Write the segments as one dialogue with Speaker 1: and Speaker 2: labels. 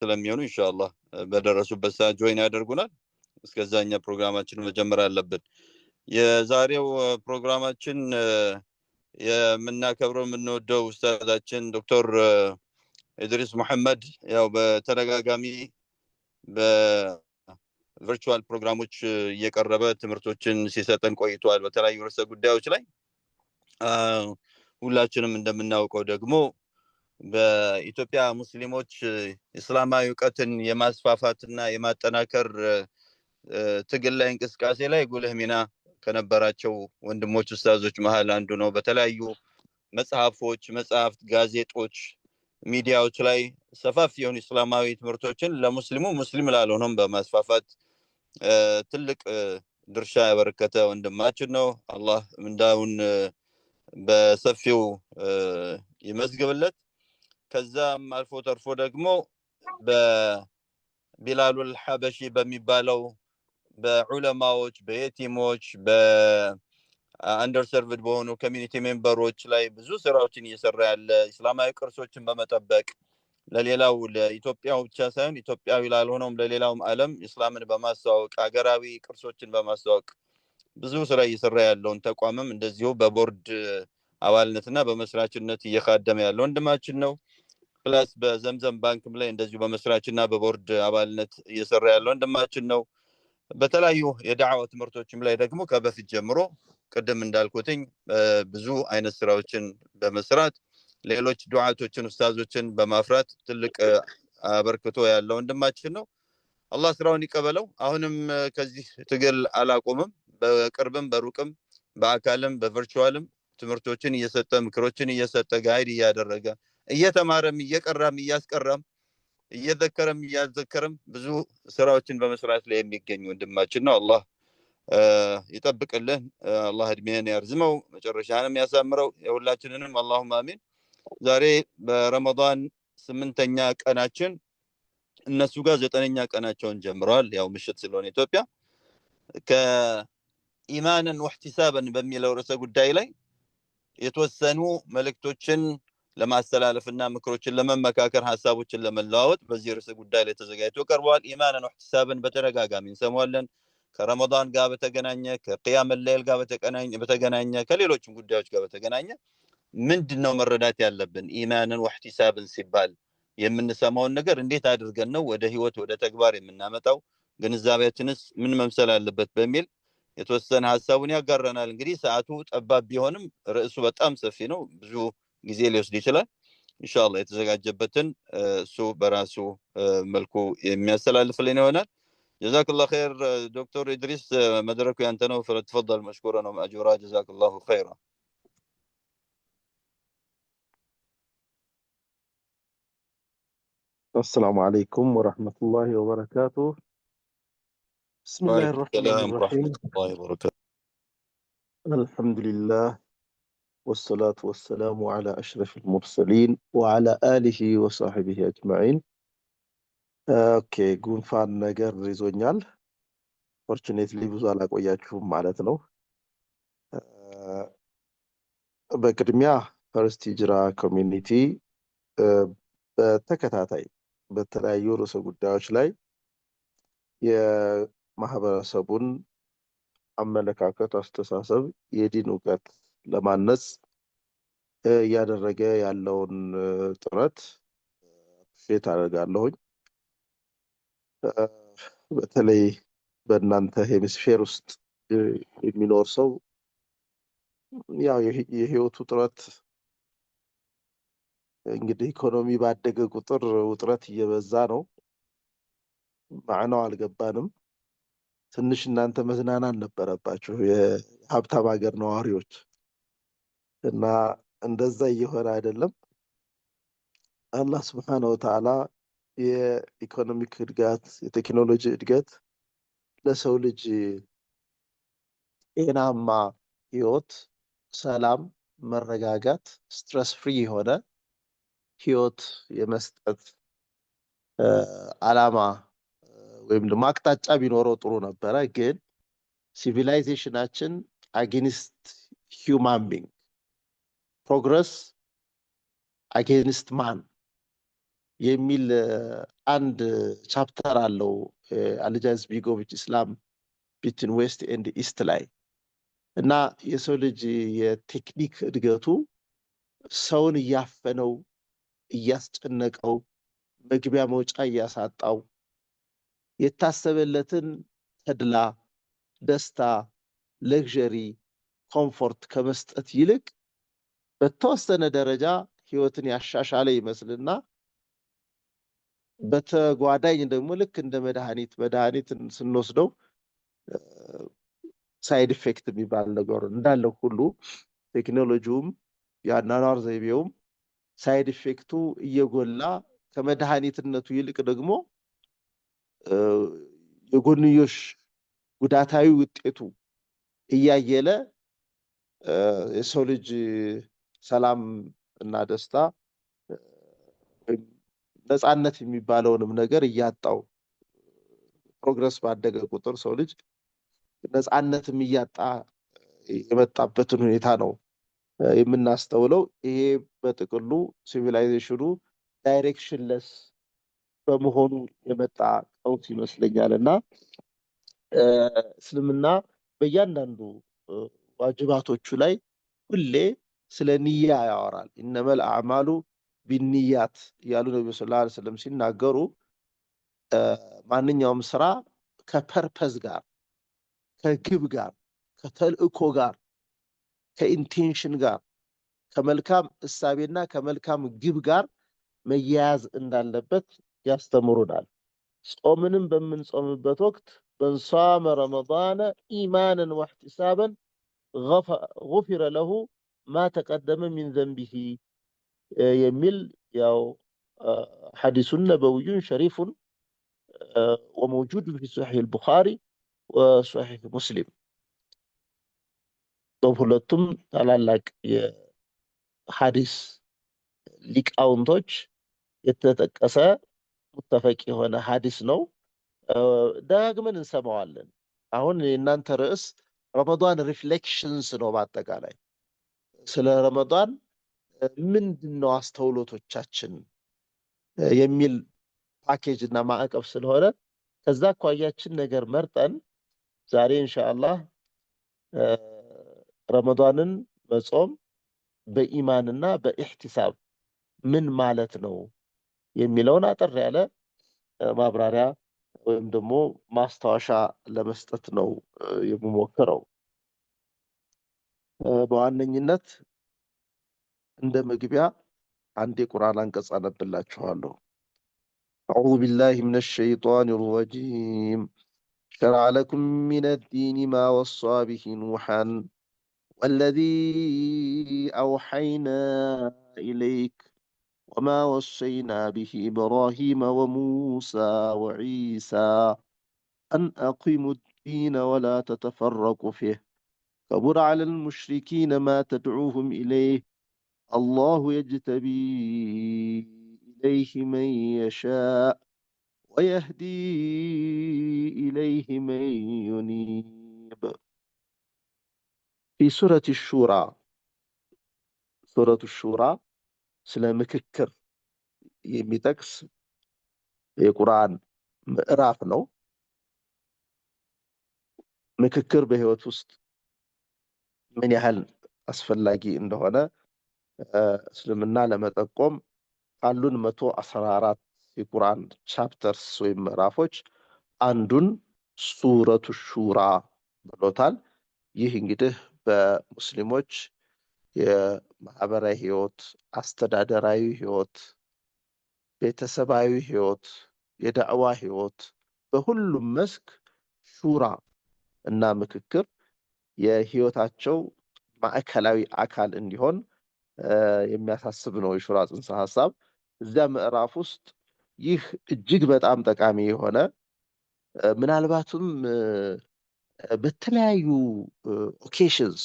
Speaker 1: ስለሚሆኑ ኢንሻአላህ በደረሱበት ሰዓት ጆይን ያደርጉናል። እስከዛኛ ፕሮግራማችን መጀመር አለብን። የዛሬው ፕሮግራማችን የምናከብረው የምንወደው ኡስታዛችን ዶክተር ኢድሪስ መሐመድ ያው በተደጋጋሚ በቨርቹዋል ፕሮግራሞች እየቀረበ ትምህርቶችን ሲሰጠን ቆይቷል በተለያዩ ርዕሰ ጉዳዮች ላይ። ሁላችንም እንደምናውቀው ደግሞ በኢትዮጵያ ሙስሊሞች እስላማዊ ዕውቀትን የማስፋፋትና የማጠናከር ትግል ላይ እንቅስቃሴ ላይ ጉልህ ሚና ከነበራቸው ወንድሞች ኡስታዞች መሃል አንዱ ነው። በተለያዩ መጽሐፎች፣ መጽሐፍት፣ ጋዜጦች፣ ሚዲያዎች ላይ ሰፋፊ የሆኑ እስላማዊ ትምህርቶችን ለሙስሊሙ ሙስሊም ላልሆነም በማስፋፋት ትልቅ ድርሻ ያበረከተ ወንድማችን ነው። አላህ ምንዳውን በሰፊው ይመዝግብለት። ከዛም አልፎ ተርፎ ደግሞ በቢላሉል ሐበሺ በሚባለው በዑለማዎች፣ በየቲሞች፣ በአንደርሰርቭድ በሆኑ ኮሚኒቲ ሜምበሮች ላይ ብዙ ስራዎችን እየሰራ ያለ እስላማዊ ቅርሶችን በመጠበቅ ለሌላው ለኢትዮጵያው ብቻ ሳይሆን ኢትዮጵያዊ ላልሆነውም ለሌላውም ዓለም እስላምን በማስተዋወቅ ሀገራዊ ቅርሶችን በማስተዋወቅ ብዙ ስራ እየሰራ ያለውን ተቋምም እንደዚሁ በቦርድ አባልነትና በመስራችነት እየካደመ ያለ ወንድማችን ነው። ፕላስ በዘምዘም ባንክም ላይ እንደዚሁ በመስራችና በቦርድ አባልነት እየሰራ ያለ ወንድማችን ነው። በተለያዩ የዳዕዋ ትምህርቶችም ላይ ደግሞ ከበፊት ጀምሮ ቅድም እንዳልኩትኝ ብዙ አይነት ስራዎችን በመስራት ሌሎች ዱዓቶችን ኡስታዞችን በማፍራት ትልቅ አበርክቶ ያለው ወንድማችን ነው። አላህ ስራውን ይቀበለው። አሁንም ከዚህ ትግል አላቆምም። በቅርብም በሩቅም በአካልም በቨርቹዋልም ትምህርቶችን እየሰጠ ምክሮችን እየሰጠ ጋይድ እያደረገ እየተማረም እየቀራም እያስቀራም እየዘከረም እያዘከረም ብዙ ስራዎችን በመስራት ላይ የሚገኝ ወንድማችን ነው። አላህ ይጠብቅልን። አላህ እድሜን ያርዝመው፣ መጨረሻንም ያሳምረው የሁላችንንም አላሁም አሚን። ዛሬ በረመዳን 8ኛ ቀናችን እነሱ ጋር 9ኛ ቀናቸውን ጀምረዋል። ያው ምሽት ስለሆነ ኢትዮጵያ ከኢማንን ወህቲሳበን በሚለው ርዕሰ ጉዳይ ላይ የተወሰኑ መልእክቶችን ለማስተላለፍና ምክሮችን ለመመካከር ሀሳቦችን ለመለዋወጥ በዚህ ርዕሰ ጉዳይ ላይ ተዘጋጅቶ ቀርበዋል። ኢማንን ወህቲሳበን በተደጋጋሚ እንሰማዋለን። ከረመዳን ጋር በተገናኘ ከቂያም ሌል ጋር በተገናኘ ከሌሎችም ጉዳዮች ጋር በተገናኘ ምንድነው መረዳት ያለብን? ኢማንን ወህቲሳብን ሲባል የምንሰማውን ነገር እንዴት አድርገን ነው ወደ ህይወት ወደ ተግባር የምናመጣው? ግንዛቤያችንስ ምን መምሰል አለበት በሚል የተወሰነ ሀሳቡን ያጋራናል። እንግዲህ ሰዓቱ ጠባብ ቢሆንም ርዕሱ በጣም ሰፊ ነው፣ ብዙ ጊዜ ሊወስድ ይችላል። ኢንሻአላህ የተዘጋጀበትን እሱ በራሱ መልኩ የሚያስተላልፍልን ይሆናል። ጀዛከላሁ ኸይር ዶክተር ኢድሪስ መድረኩ ያንተ ነው። ፈተፈضل مشكورا ومأجورا جزاك الله خيرا.
Speaker 2: السلام عليكم ورحمة الله وبركاته. بسم الله الرحمن الرحيم.
Speaker 1: الله وبركاته.
Speaker 2: الحمد لله والصلاة والسلام على أشرف المرسلين وعلى آله وصحبه أجمعين. اوكي ጉንፋን ነገር ይዞኛል። ፎርቹኔትሊ ብዙ አላቆያችሁም ማለት ነው። በቅድሚያ ፈርስት ሂጅራ ኮሚኒቲ በተከታታይ በተለያዩ ርዕሰ ጉዳዮች ላይ የማህበረሰቡን አመለካከት፣ አስተሳሰብ፣ የዲን እውቀት ለማነጽ እያደረገ ያለውን ጥረት ሼት አደርጋለሁኝ። በተለይ በእናንተ ሄሚስፌር ውስጥ የሚኖር ሰው ያው የህይወቱ ጥረት እንግዲህ ኢኮኖሚ ባደገ ቁጥር ውጥረት እየበዛ ነው። ማዕናው አልገባንም። ትንሽ እናንተ መዝናናት ነበረባችሁ የሀብታም ሀገር ነዋሪዎች እና እንደዛ እየሆነ አይደለም። አላህ Subhanahu Wa Ta'ala የኢኮኖሚክ እድገት የቴክኖሎጂ እድገት ለሰው ልጅ ጤናማ ህይወት፣ ሰላም፣ መረጋጋት፣ ስትረስ ፍሪ የሆነ ህይወት የመስጠት አላማ ወይም ደግሞ አቅጣጫ ቢኖረው ጥሩ ነበረ። ግን ሲቪላይዜሽናችን አጌንስት ሂውማን ቢንግ ፕሮግረስ አጌንስት ማን የሚል አንድ ቻፕተር አለው አልጃዝ ቢጎቪች ኢስላም ቢትዊን ዌስት ኤንድ ኢስት ላይ እና የሰው ልጅ የቴክኒክ እድገቱ ሰውን እያፈነው እያስጨነቀው መግቢያ መውጫ እያሳጣው የታሰበለትን ተድላ፣ ደስታ፣ ለግዠሪ፣ ኮምፎርት ከመስጠት ይልቅ በተወሰነ ደረጃ ህይወትን ያሻሻለ ይመስልና በተጓዳኝ ደግሞ ልክ እንደ መድኃኒትን ስንወስደው ሳይድ ኢፌክት የሚባል ነገር እንዳለው ሁሉ ቴክኖሎጂውም የአኗኗር ዘይቤውም ሳይድ ኢፌክቱ እየጎላ ከመድኃኒትነቱ ይልቅ ደግሞ የጎንዮሽ ጉዳታዊ ውጤቱ እያየለ የሰው ልጅ ሰላም እና ደስታ ነፃነት የሚባለውንም ነገር እያጣው ፕሮግረስ ባደገ ቁጥር ሰው ልጅ ነፃነትም እያጣ የመጣበትን ሁኔታ ነው የምናስተውለው። ይሄ በጥቅሉ ሲቪላይዜሽኑ ዳይሬክሽንለስ በመሆኑ የመጣ ቀውስ ይመስለኛል እና እስልምና በእያንዳንዱ ዋጅባቶቹ ላይ ሁሌ ስለ ንያ ያወራል። ኢነመል አዕማሉ ቢንያት እያሉ ነቢዩ ሰለላሁ ዐለይሂ ወሰለም ሲናገሩ ማንኛውም ስራ ከፐርፐዝ ጋር፣ ከግብ ጋር፣ ከተልእኮ ጋር፣ ከኢንቴንሽን ጋር፣ ከመልካም እሳቤና ከመልካም ግብ ጋር መያያዝ እንዳለበት ያስተምሩናል። ጾምንም በምንጾምበት ወቅት በንሷመ ረመዳነ ኢማንን ወሕቲሳበን ጉፊረ ለሁ ማ ተቀደመ ሚን ዘንቢሂ የሚል ያው ሐዲሱን ነበዊዩን ሸሪፉን ወመውጁድ ፊ ሶሒህ አልቡኻሪ ወሶሒህ ሙስሊም በሁለቱም ታላላቅ የሐዲስ ሊቃውንቶች የተጠቀሰ ሙተፈቅ የሆነ ሐዲስ ነው። ደጋግመን እንሰማዋለን። አሁን የእናንተ ርዕስ ረመዳን ሪፍሌክሽንስ ነው። በአጠቃላይ ስለ ረመዳን ምንድን ነው አስተውሎቶቻችን የሚል ፓኬጅ እና ማዕቀፍ ስለሆነ ከዛ አኳያችን ነገር መርጠን ዛሬ ኢንሻአላህ ረመዳንን መጾም በኢማንና በኢህቲሳብ ምን ማለት ነው የሚለውን አጠር ያለ ማብራሪያ ወይም ደግሞ ማስታወሻ ለመስጠት ነው የምሞክረው። በዋነኝነት እንደ መግቢያ አንድ የቁርአን አንቀጽ አነብላችኋለሁ። አዑዙ ቢላሂ ሚነ ሸይጧኒ ረጂም ሸረዐ ለኩም ሚነ ዲኒ ማ ወሷ ቢሂ ኑሐን ወለዚ አውሐይና ኢለይክ وما وصينا به إبراهيم وموسى وعيسى أن أقيموا الدين ولا تتفرقوا فيه كبر على المشركين ما تدعوهم إليه الله يجتبي إليه من يشاء ويهدي إليه من ينيب. في سورة الشورى ስለ ምክክር የሚጠቅስ የቁርአን ምዕራፍ ነው። ምክክር በህይወት ውስጥ ምን ያህል አስፈላጊ እንደሆነ እስልምና ለመጠቆም ካሉን 114 የቁርአን ቻፕተርስ ወይም ምዕራፎች አንዱን ሱረቱ ሹራ ብሎታል። ይህ እንግዲህ በሙስሊሞች የማህበራዊ ህይወት፣ አስተዳደራዊ ህይወት፣ ቤተሰባዊ ህይወት፣ የዳዕዋ ህይወት በሁሉም መስክ ሹራ እና ምክክር የህይወታቸው ማዕከላዊ አካል እንዲሆን የሚያሳስብ ነው የሹራ ጽንሰ ሐሳብ። እዚያ ምዕራፍ ውስጥ ይህ እጅግ በጣም ጠቃሚ የሆነ ምናልባትም በተለያዩ ኦኬሽንስ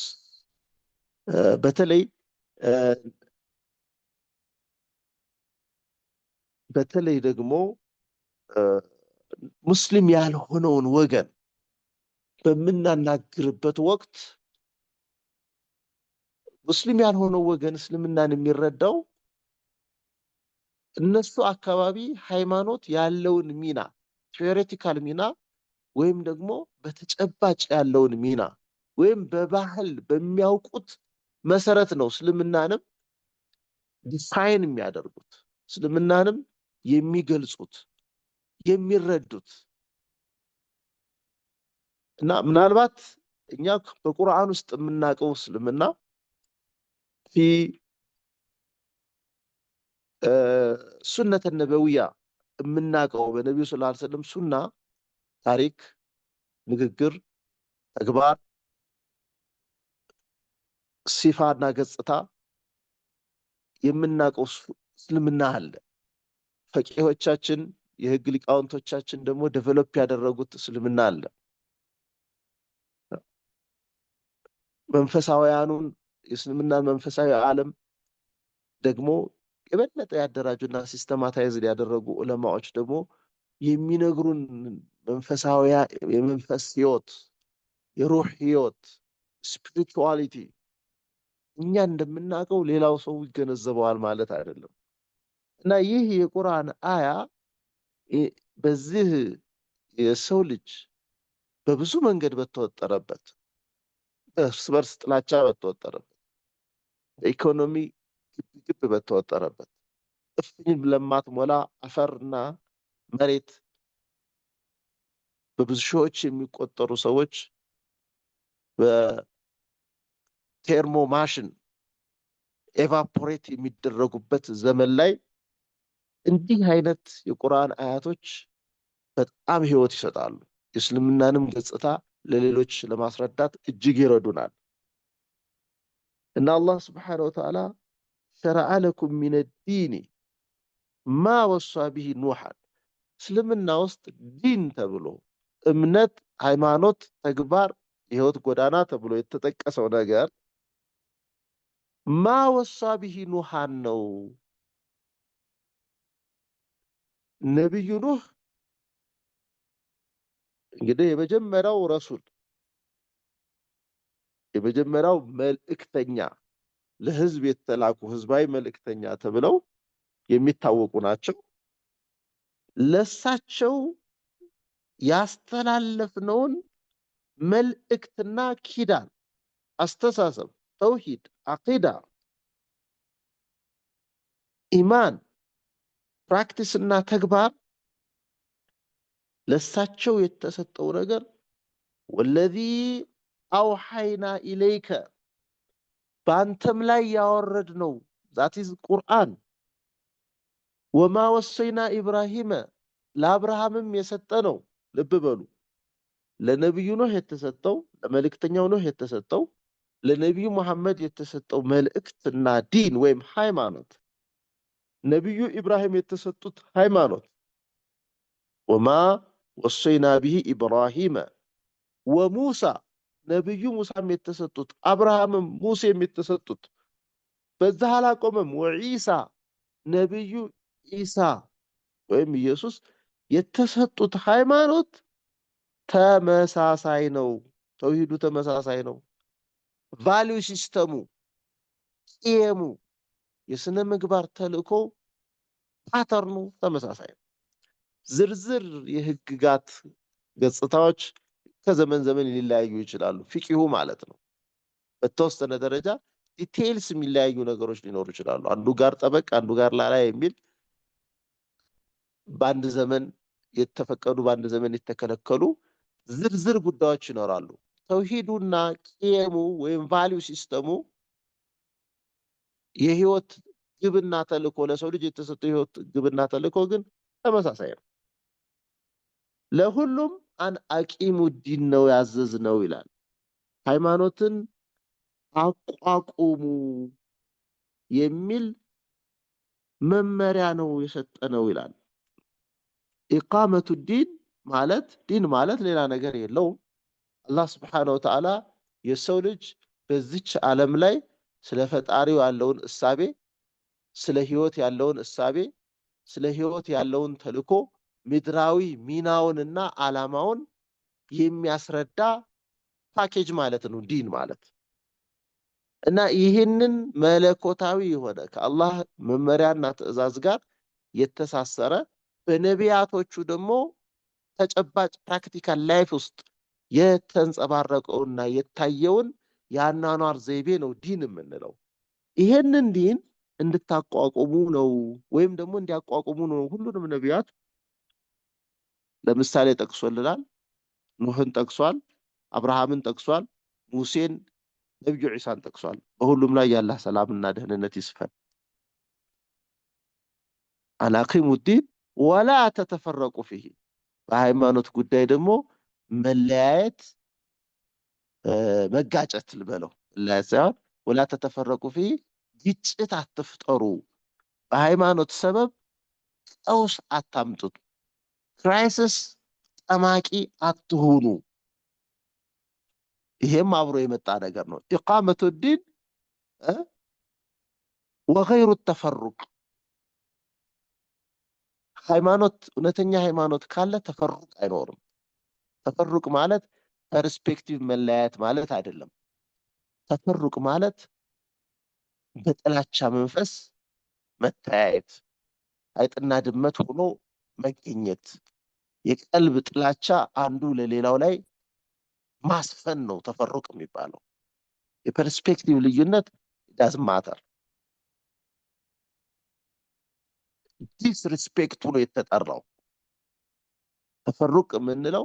Speaker 2: በተለይ ደግሞ ሙስሊም ያልሆነውን ወገን በምናናግርበት ወቅት ሙስሊም ያልሆነው ወገን እስልምናን የሚረዳው እነሱ አካባቢ ሃይማኖት ያለውን ሚና ቴዎሬቲካል ሚና ወይም ደግሞ በተጨባጭ ያለውን ሚና ወይም በባህል በሚያውቁት መሰረት ነው እስልምናንም ዲፋይን የሚያደርጉት እስልምናንም የሚገልጹት የሚረዱት። እና ምናልባት እኛ በቁርአን ውስጥ የምናውቀው እስልምና ፊ ሱነተ ነበዊያ የምናውቀው በነቢዩ ሰለላሁ ዐለይሂ ወሰለም ሱና ታሪክ፣ ንግግር፣ ተግባር፣ ሲፋና ገጽታ የምናውቀው እስልምና አለ። ፈቂሆቻችን የህግ ሊቃውንቶቻችን ደግሞ ዴቨሎፕ ያደረጉት እስልምና አለ። መንፈሳውያኑን የእስልምናን መንፈሳዊ ዓለም ደግሞ የበለጠ ያደራጁና ሲስተማታይዝድ ያደረጉ ዑለማዎች ደግሞ የሚነግሩን መንፈሳዊያ የመንፈስ ህይወት፣ የሩህ ህይወት፣ ስፒሪቹዋሊቲ እኛ እንደምናውቀው ሌላው ሰው ይገነዘበዋል ማለት አይደለም። እና ይህ የቁርአን አያ በዚህ የሰው ልጅ በብዙ መንገድ በተወጠረበት፣ እርስ በርስ ጥላቻ በተወጠረበት፣ በኢኮኖሚ ግብ በተወጠረበት፣ እፍኝ ለማትሞላ አፈርና መሬት በብዙ ሺዎች የሚቆጠሩ ሰዎች በቴርሞ ማሽን ኤቫፖሬት የሚደረጉበት ዘመን ላይ እንዲህ አይነት የቁርአን አያቶች በጣም ህይወት ይሰጣሉ። የእስልምናንም ገጽታ ለሌሎች ለማስረዳት እጅግ ይረዱናል። እና አላህ ስብሓነሁ ወተዓላ ሸረዐ ለኩም ሚነ ዲኒ ማ ወሷ ቢሂ ኑሐን፣ እስልምና ውስጥ ዲን ተብሎ እምነት፣ ሃይማኖት፣ ተግባር፣ የህይወት ጎዳና ተብሎ የተጠቀሰው ነገር ማ ወሷ ቢሂ ኑሐን ነው። ነቢዩ ኑህ እንግዲህ የመጀመሪያው ረሱል የመጀመሪያው መልእክተኛ ለህዝብ የተላኩ ህዝባዊ መልእክተኛ ተብለው የሚታወቁ ናቸው። ለሳቸው ያስተላለፍነውን መልእክትና ኪዳን፣ አስተሳሰብ፣ ተውሂድ፣ አቂዳ፣ ኢማን፣ ፕራክቲስና ተግባር ለሳቸው የተሰጠው ነገር ወለዚ አውሐይና ኢለይከ በአንተም ላይ ያወረድነው ዛቲዝ ቁርአን ወማ ወሰይና ኢብራሂመ ለአብርሃምም የሰጠነው። ልብ በሉ፣ ለነቢዩ ኖህ የተሰጠው ለመልእክተኛው ኖህ የተሰጠው ለነቢዩ መሐመድ የተሰጠው መልእክትና ዲን ወይም ሃይማኖት፣ ነቢዩ ኢብራሂም የተሰጡት ሃይማኖት ወማ ወሰይና ቢሂ ኢብራሂመ ወሙሳ ነቢዩ ሙሳም የተሰጡት አብርሃምም ሙሴም የተሰጡት በዛ አላቆመም። ወዒሳ ነቢዩ ኢሳ ወይም ኢየሱስ የተሰጡት ሃይማኖት ተመሳሳይ ነው። ተውሂዱ ተመሳሳይ ነው። ቫልዩ ሲስተሙ፣ ቂየሙ፣ የስነ ምግባር ተልእኮ ፓተርኑ ተመሳሳይ ነው። ዝርዝር የህግጋት ገጽታዎች ከዘመን ዘመን ሊለያዩ ይችላሉ። ፊቂሁ ማለት ነው። በተወሰነ ደረጃ ዲቴይልስ የሚለያዩ ነገሮች ሊኖሩ ይችላሉ። አንዱ ጋር ጠበቅ፣ አንዱ ጋር ላላ የሚል በአንድ ዘመን የተፈቀዱ በአንድ ዘመን የተከለከሉ ዝርዝር ጉዳዮች ይኖራሉ። ተውሂዱና ቂየሙ ወይም ቫልዩ ሲስተሙ የህይወት ግብና ተልእኮ ለሰው ልጅ የተሰጠው የህይወት ግብና ተልእኮ ግን ተመሳሳይ ነው። ለሁሉም አን አቂሙ ዲን ነው ያዘዝነው ይላል። ሃይማኖትን አቋቁሙ የሚል መመሪያ ነው የሰጠነው ይላል። ኢቃመቱ ዲን ማለት ሌላ ነገር የለውም። አላህ ስብሓነሁ ወተዓላ የሰው ልጅ በዚች ዓለም ላይ ስለ ፈጣሪው ያለውን እሳቤ፣ ስለ ህይወት ያለውን እሳቤ፣ ስለ ህይወት ያለውን ተልእኮ፣ ምድራዊ ሚናውንና ዓላማውን የሚያስረዳ ፓኬጅ ማለት ነው ዲን ማለት። እና ይህንን መለኮታዊ የሆነ ከአላህ መመሪያና ትዕዛዝ ጋር የተሳሰረ በነቢያቶቹ ደግሞ ተጨባጭ ፕራክቲካል ላይፍ ውስጥ የተንጸባረቀውና የታየውን የአኗኗር ዘይቤ ነው ዲን የምንለው። ይሄንን ዲን እንድታቋቁሙ ነው ወይም ደግሞ እንዲያቋቁሙ ነው ሁሉንም ነቢያት ለምሳሌ ጠቅሶልናል። ኑህን ጠቅሷል፣ አብርሃምን ጠቅሷል፣ ሙሴን፣ ነብዩ ዒሳን ጠቅሷል። በሁሉም ላይ ያላህ ሰላምና ደህንነት ይስፈን። አናቂሙ ዲን ወላ ተተፈረቁ ፊህ፣ በሃይማኖት ጉዳይ ደግሞ መለያየት መጋጨት ልበለው መለያየት ሳይሆን ወላ ተተፈረቁ ፊህ፣ ግጭት አትፍጠሩ፣ በሃይማኖት ሰበብ ቀውስ አታምጥጡ፣ ክራይሲስ ጠማቂ አትሁኑ። ይሄም አብሮ የመጣ ነገር ነው። ኢቃመቱ ዲን ወገይሩ ተፈሩቅ፣ ሃይማኖት እውነተኛ ሃይማኖት ካለ ተፈሩቅ አይኖርም። ተፈሩቅ ማለት ፐርስፔክቲቭ መለያየት ማለት አይደለም። ተፈሩቅ ማለት በጥላቻ መንፈስ መተያየት፣ አይጥና ድመት ሆኖ መገኘት፣ የቀልብ ጥላቻ አንዱ ለሌላው ላይ ማስፈን ነው ተፈሩቅ የሚባለው። የፐርስፔክቲቭ ልዩነት ዳዝንት ማተር። ዲስሪስፔክት ሆኖ የተጠራው ተፈሩቅ የምንለው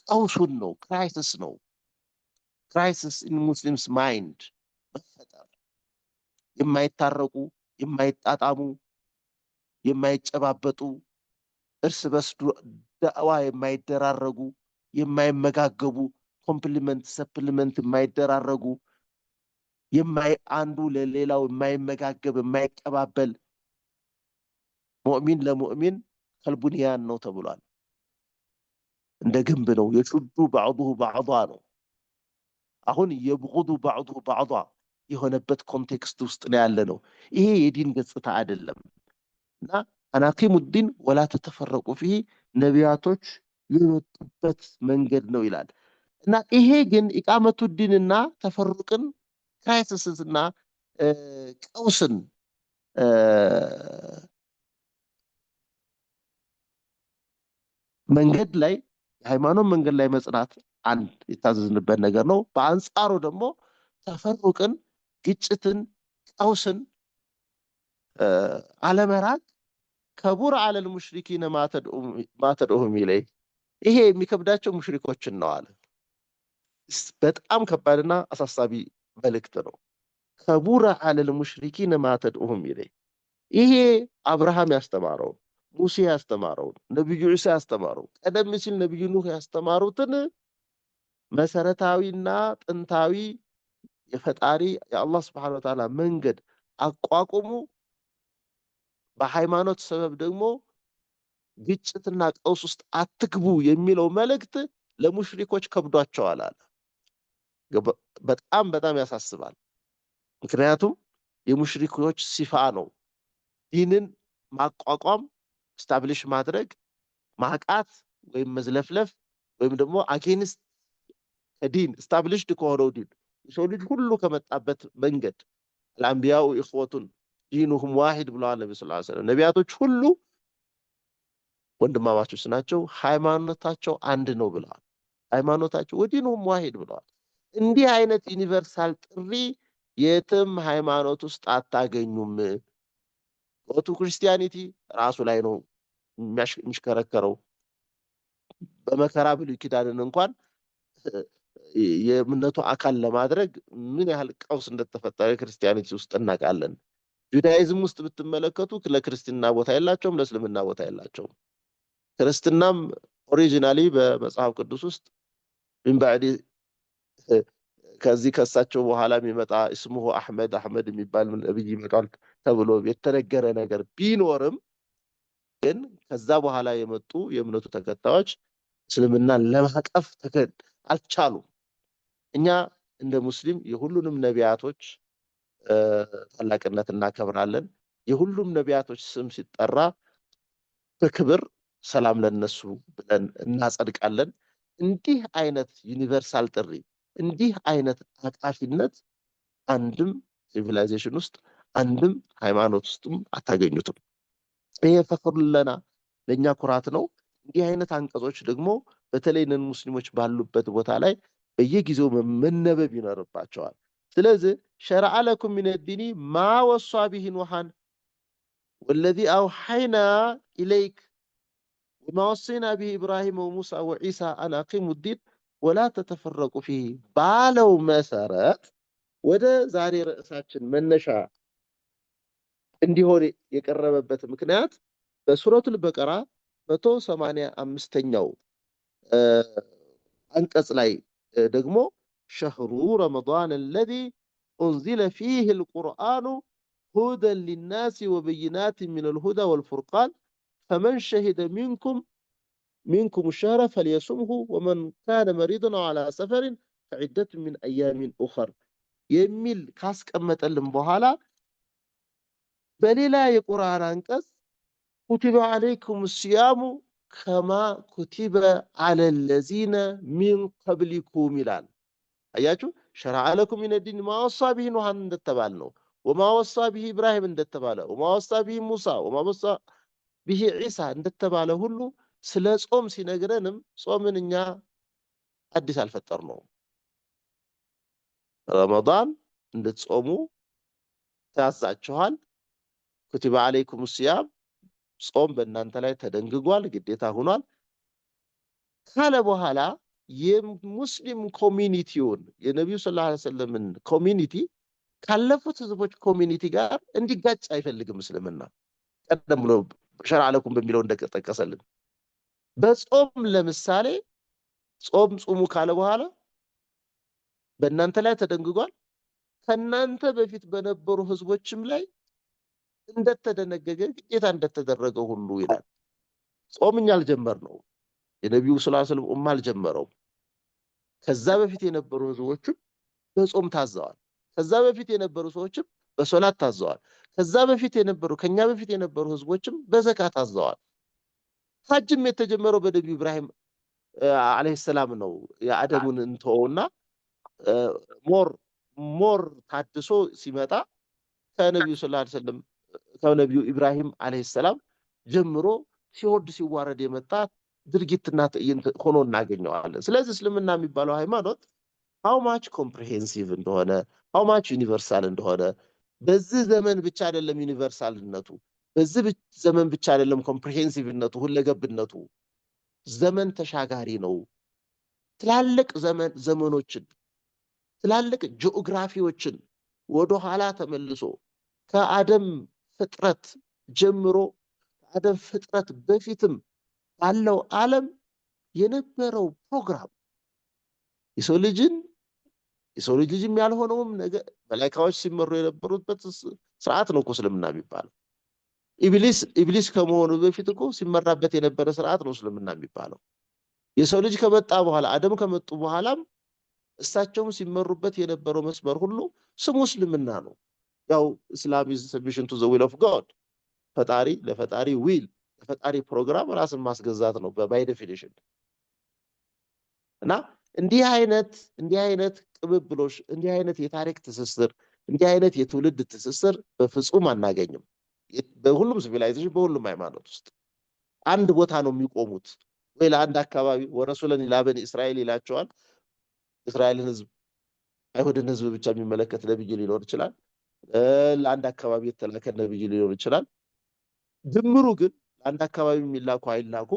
Speaker 2: ቀውሱን ነው፣ ክራይሲስ ነው። ክራይሲስ ኢን ሙስሊምስ ማይንድ መፈጠር፣ የማይታረቁ የማይጣጣሙ የማይጨባበጡ እርስ በርስ ዳዕዋ የማይደራረጉ የማይመጋገቡ ኮምፕሊመንት ሰፕሊመንት የማይደራረጉ አንዱ ለሌላው የማይመጋገብ የማይቀባበል ሙእሚን ለሙእሚን ከልቡንያን ነው ተብሏል። እንደ ግንብ ነው። የሹዱ ባዕዱሁ ባዕዷ ነው። አሁን የብغዱ ባዕዱሁ ባዕዷ የሆነበት ኮንቴክስት ውስጥ ነው ያለ ነው። ይሄ የዲን ገጽታ አይደለም እና አናቂሙ ዲን ወላ ተተፈረቁ ፊህ ነቢያቶች የወጡበት መንገድ ነው ይላል። እና ይሄ ግን ኢቃመቱ ዲንና ተፈሩቅን ክራይሲስና ቀውስን መንገድ ላይ የሃይማኖት መንገድ ላይ መጽናት አንድ የታዘዝንበት ነገር ነው። በአንጻሩ ደግሞ ተፈሩቅን፣ ግጭትን፣ ቀውስን አለመራቅ ከቡር አለል ሙሽሪኪነ ማተድኡሁም ኢለይህ፣ ይሄ የሚከብዳቸው ሙሽሪኮችን ነው አለ። በጣም ከባድና አሳሳቢ መልእክት ነው። ከቡር አለል ሙሽሪኪነ ማተድኡሁም ኢለይህ፣ ይሄ አብርሃም ያስተማረው፣ ሙሴ ያስተማረው፣ ነብዩ ዒሳ ያስተማረው፣ ቀደም ሲል ነብዩ ኑህ ያስተማሩትን መሰረታዊና ጥንታዊ የፈጣሪ የአላህ Subhanahu Wa Ta'ala መንገድ አቋቁሙ፣ በሃይማኖት ሰበብ ደግሞ ግጭትና ቀውስ ውስጥ አትግቡ የሚለው መልእክት ለሙሽሪኮች ከብዷቸዋል አለ። በጣም በጣም ያሳስባል። ምክንያቱም የሙሽሪኮች ሲፋ ነው ዲንን ማቋቋም፣ ስታብሊሽ ማድረግ፣ ማቃት ወይም መዝለፍለፍ ወይም ደግሞ አጌንስት ዲን ስታብሊሽድ ከሆነው ዲን የሰው ልጅ ሁሉ ከመጣበት መንገድ አልአንቢያኡ ኢኽወቱን ዲኑሁም ዋሂድ ብለዋል ነብዩ ሰለላሁ ዐለይሂ ወሰለም። ነቢያቶች ሁሉ ወንድማማቾች ናቸው፣ ሃይማኖታቸው አንድ ነው ብለዋል። ሃይማኖታቸው ወዲኑሁም ዋሂድ ብለዋል። እንዲህ አይነት ዩኒቨርሳል ጥሪ የትም ሃይማኖት ውስጥ አታገኙም። ወቱ ክርስቲያኒቲ ራሱ ላይ ነው የሚሽከረከረው። በመከራ ብሉይ ኪዳንን እንኳን የእምነቱ አካል ለማድረግ ምን ያህል ቀውስ እንደተፈጠረ ክርስቲያኒቲ ውስጥ እናውቃለን። ጁዳይዝም ውስጥ ብትመለከቱ ለክርስትና ቦታ የላቸውም፣ ለእስልምና ቦታ የላቸውም። ክርስትናም ኦሪጂናሊ በመጽሐፍ ቅዱስ ውስጥ ምን ባዕዲ ከዚህ ከሳቸው በኋላ የሚመጣ እስሙሁ አህመድ የሚባል ነብይ ይመጣል ተብሎ የተነገረ ነገር ቢኖርም ግን ከዛ በኋላ የመጡ የእምነቱ ተከታዮች እስልምናን ለማቀፍ አልቻሉም። እኛ እንደ ሙስሊም የሁሉንም ነቢያቶች ታላቅነት እናከብራለን። የሁሉም ነቢያቶች ስም ሲጠራ በክብር ሰላም ለነሱ ብለን እናጸድቃለን። እንዲህ አይነት ዩኒቨርሳል ጥሪ፣ እንዲህ አይነት አቃፊነት አንድም ሲቪላይዜሽን ውስጥ አንድም ሃይማኖት ውስጥም አታገኙትም። ይሄ ፈኽር ለና ለኛ ኩራት ነው። እንዲህ አይነት አንቀጾች ደግሞ በተለይ ነን ሙስሊሞች ባሉበት ቦታ ላይ በየጊዜው መነበብ ይኖርባቸዋል። ስለዚህ ሸረዐ ለኩም ሚነ ዲኒ ማ ወሷ ቢሂ ኑሐን ወለዚ አውሐይና ኢለይክ ወማ ወሰይና ቢሂ ኢብራሂም ወሙሳ ወዒሳ አን አቂሙ ዲን ወላ ተተፈረቁ ፊህ ባለው መሰረት ወደ ዛሬ ርዕሳችን መነሻ እንዲሆን የቀረበበት ምክንያት በሱረቱል በቀራ 185ኛው አንቀጽ ላይ ደግሞ ሸህሩ ረመዳን አለዚ ኡንዚለ ፊህ አልቁርአኑ ሁደን ሊናሲ ወበይናት ሚነል ሁዳ ወልፉርቃን ፈመን ሸሂደ ሚንኩም ሸህረ ፈልየሱምሁ ወመን ካነ መሪደን አው ዐላ ሰፈሪን ፈዒደቱ ሚን አያሚን ኡኸር የሚል ካስቀመጠልን በኋላ በሌላ የቁርአን አንቀጽ ኩቲበ ዐለይኩም ሲያሙ ከማ ኩቲበ ዐለ ለዚነ ሚን ቀብሊኩም ይላል። አያችሁ፣ ሸረዐ ለኩም ሚነ ዲን ማ ወሳ ቢሂ ኑሐን እንደተባለ ነው። ወማ ወሳ ቢሂ ኢብራሂም እንደተባለ፣ ወማ ወሳ ቢሂ ሙሳ፣ ወማ ወሳ ቢሂ ዒሳ እንደተባለ ሁሉ ስለ ጾም ሲነግረንም ጾምን እኛ አዲስ አልፈጠርነውም። ረመዳን እንድትጾሙ ታዛችኋል። ኩቲበ ዐለይኩም ሲያም ጾም በእናንተ ላይ ተደንግጓል፣ ግዴታ ሆኗል ካለ በኋላ የሙስሊም ኮሚኒቲውን የነቢዩ ሰለላሁ ዐለይሂ ወሰለምን ኮሚኒቲ ካለፉት ህዝቦች ኮሚኒቲ ጋር እንዲጋጭ አይፈልግም እስልምና። ቀደም ብሎ ሸረዐ ለኩም በሚለው እንደጠቀሰልን በጾም ለምሳሌ ጾም ጹሙ ካለ በኋላ በእናንተ ላይ ተደንግጓል፣ ከእናንተ በፊት በነበሩ ህዝቦችም ላይ እንደተደነገገ ግዴታ እንደተደረገ ሁሉ ይላል። ጾም እኛ አልጀመርነውም፣ የነቢዩ ሰለላሁ ዐለይሂ ወሰለም ኡማ አልጀመረውም። ከዛ በፊት የነበሩ ህዝቦችም በጾም ታዘዋል። ከዛ በፊት የነበሩ ሰዎችም በሶላት ታዘዋል። ከዛ በፊት የነበሩ ከኛ በፊት የነበሩ ህዝቦችም በዘካት ታዘዋል። ሐጅም የተጀመረው በነቢዩ ኢብራሂም አለይሂ ሰላም ነው። የአደሙን እንተውና ሞር ታድሶ ሲመጣ ከነቢዩ ሰለላሁ ዐለይሂ ወሰለም ከነቢዩ ኢብራሂም አለይሂ ሰላም ጀምሮ ሲወርድ ሲዋረድ የመጣ ድርጊትና ትዕይንት ሆኖ እናገኘዋለን። ስለዚህ እስልምና የሚባለው ሃይማኖት ሃው ማች ኮምፕሪሄንሲቭ እንደሆነ ሃው ማች ዩኒቨርሳል እንደሆነ በዚህ ዘመን ብቻ አይደለም ዩኒቨርሳልነቱ፣ በዚህ ዘመን ብቻ አይደለም ኮምፕሪሄንሲቭነቱ፣ ሁለገብነቱ ዘመን ተሻጋሪ ነው። ትላልቅ ዘመኖችን ትላልቅ ጂኦግራፊዎችን ወደ ኋላ ተመልሶ ከአደም ፍጥረት ጀምሮ ከአደም ፍጥረት በፊትም ባለው ዓለም የነበረው ፕሮግራም የሰው ልጅም ያልሆነውም ነገር መላእክቶች ሲመሩ የነበሩበት ስርዓት ነው እኮ እስልምና የሚባለው። ኢብሊስ ከመሆኑ በፊት እኮ ሲመራበት የነበረ ስርዓት ነው እስልምና የሚባለው። የሰው ልጅ ከመጣ በኋላ አደም ከመጡ በኋላም እሳቸውም ሲመሩበት የነበረው መስመር ሁሉ ስሙ እስልምና ነው። ያው እስላም ኢዝ ሰብሚሽን ቱ ዘ ዊል ኦፍ ጎድ፣ ፈጣሪ ለፈጣሪ ዊል ለፈጣሪ ፕሮግራም ራስን ማስገዛት ነው ባይ ዴፊኒሽን። እና እንዲህ አይነት ቅብብሎሽ፣ እንዲህ አይነት የታሪክ ትስስር፣ እንዲህ አይነት የትውልድ ትስስር በፍጹም አናገኝም። በሁሉም ሲቪላይዜሽን በሁሉም ሃይማኖት ውስጥ አንድ ቦታ ነው የሚቆሙት። ወይ ለአንድ አካባቢ ወረሱለን ኢላ በኒ እስራኤል ይላቸዋል። እስራኤልን ህዝብ አይሁድን ህዝብ ብቻ የሚመለከት ነብይ ሊኖር ይችላል። ለአንድ አካባቢ የተላከ ነብይ ሊኖር ይችላል። ድምሩ ግን ለአንድ አካባቢ የሚላኩ አይላኩ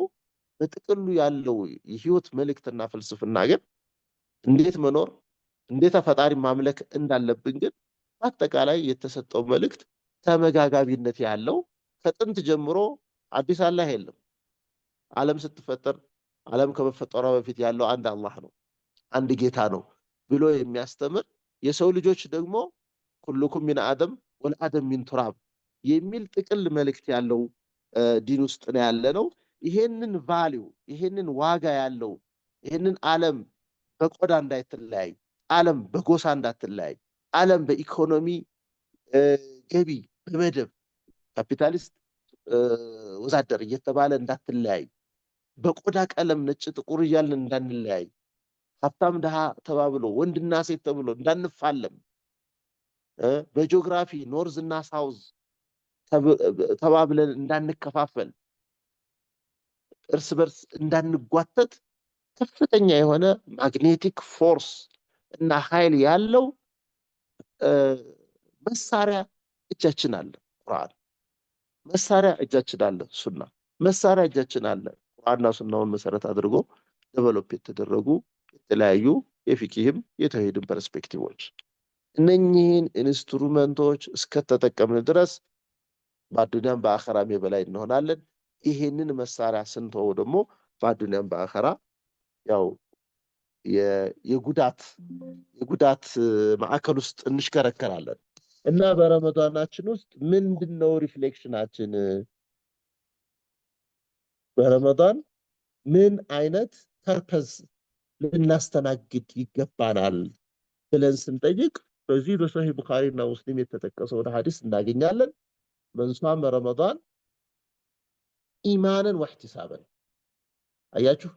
Speaker 2: በጥቅሉ ያለው የህይወት መልእክትና ፍልስፍና ግን እንዴት መኖር እንዴት ፈጣሪ ማምለክ እንዳለብን ግን በአጠቃላይ የተሰጠው መልእክት ተመጋጋቢነት ያለው ከጥንት ጀምሮ አዲስ አላህ የለም። ዓለም ስትፈጠር ዓለም ከመፈጠሯ በፊት ያለው አንድ አላህ ነው፣ አንድ ጌታ ነው ብሎ የሚያስተምር የሰው ልጆች ደግሞ ኩሉኩም ሚን አደም ወልአደም ሚን ቱራብ የሚል ጥቅል መልእክት ያለው ዲን ውስጥ ነው ያለ ነው። ይሄንን ቫልዩ ይሄንን ዋጋ ያለው ይሄንን ዓለም በቆዳ እንዳይተለያይ፣ ዓለም በጎሳ እንዳትለያይ፣ ዓለም በኢኮኖሚ ገቢ በመደብ ካፒታሊስት ወዛደር እየተባለ እንዳትለያይ፣ በቆዳ ቀለም ነጭ ጥቁር እያልን እንዳንለያይ፣ ሀብታም ድሃ ተባብሎ ወንድና ሴት ተብሎ እንዳንፋለም፣ በጂኦግራፊ ኖርዝ እና ሳውዝ ተባብለን እንዳንከፋፈል እርስ በርስ እንዳንጓተት ከፍተኛ የሆነ ማግኔቲክ ፎርስ እና ኃይል ያለው መሳሪያ እጃችን አለ። ቁርአን መሳሪያ እጃችን አለ። ሱና መሳሪያ እጃችን አለ። ቁርአንና ሱናውን መሰረት አድርጎ ዴቨሎፕ የተደረጉ የተለያዩ የፊቅህም የተውሂድም ፐርስፔክቲቮች እነኚህን ኢንስትሩመንቶች እስከተጠቀምን ድረስ በአዱንያም በአኸራም የበላይ እንሆናለን። ይሄንን መሳሪያ ስንተው ደግሞ በአዱንያም በአኸራ ያው የጉዳት ማዕከል ውስጥ እንሽከረከራለን እና በረመዳናችን ውስጥ ምንድነው ሪፍሌክሽናችን? በረመዳን ምን አይነት ፐርፐዝ ልናስተናግድ ይገባናል ብለን ስንጠይቅ በዚህ በሶሒህ ቡኻሪና ሙስሊም የተጠቀሰውን ሐዲስ እናገኛለን። መን ሷመ ረመዳን ኢማንን ወህቲሳበን። አያችሁ፣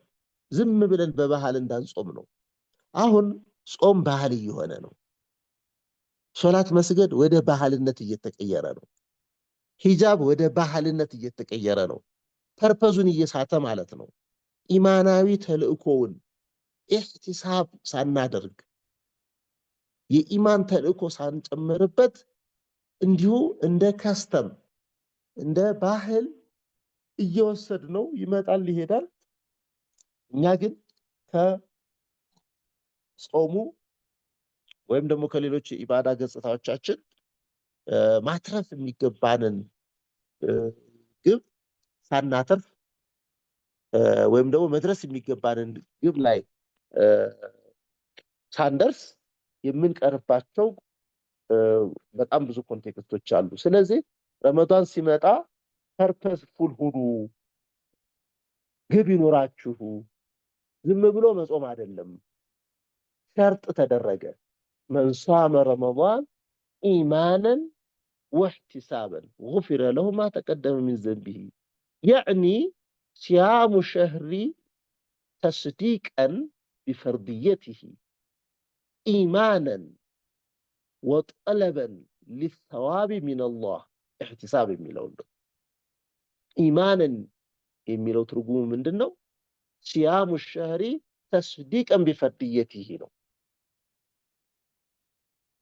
Speaker 2: ዝም ብለን በባህል እንዳንጾም ነው። አሁን ጾም ባህል እየሆነ ነው። ሶላት መስገድ ወደ ባህልነት እየተቀየረ ነው። ሂጃብ ወደ ባህልነት እየተቀየረ ነው። ፐርፐዙን እየሳተ ማለት ነው። ኢማናዊ ተልእኮውን ኢህቲሳብ ሳናደርግ የኢማን ተልእኮ ሳንጨምርበት እንዲሁ እንደ ከስተም እንደ ባህል እየወሰድ ነው። ይመጣል ይሄዳል። እኛ ግን ከጾሙ ወይም ደግሞ ከሌሎች ኢባዳ ገጽታዎቻችን ማትረፍ የሚገባንን ግብ ሳናተርፍ ወይም ደግሞ መድረስ የሚገባንን ግብ ላይ ሳንደርስ የምንቀርባቸው በጣም ብዙ ኮንቴክስቶች አሉ። ስለዚህ ረመዳን ሲመጣ ፐርፐስፉል ሁኑ፣ ግብ ይኖራችሁ። ዝም ብሎ መጾም አይደለም፣ ሸርጥ ተደረገ። መን ሷመ ረመዳን ኢማናን ወህቲሳበን ጉፊረ ለሁ ማ ተቀደመ ሚን ዘንቢሂ የዕኒ ሲያሙ ሸህሪ ተስዲቀን ቢፈርድየቲሂ ኢማናን ወጠለበን ሊሰዋቢ ሚነላህ። ኢህቲሳብ የሚለው ኢማንን የሚለው ትርጉሙ ምንድን ነው? ሲያሙ ሸህሪ ተስዲቀን ቢፈርድየቲሂ ነው።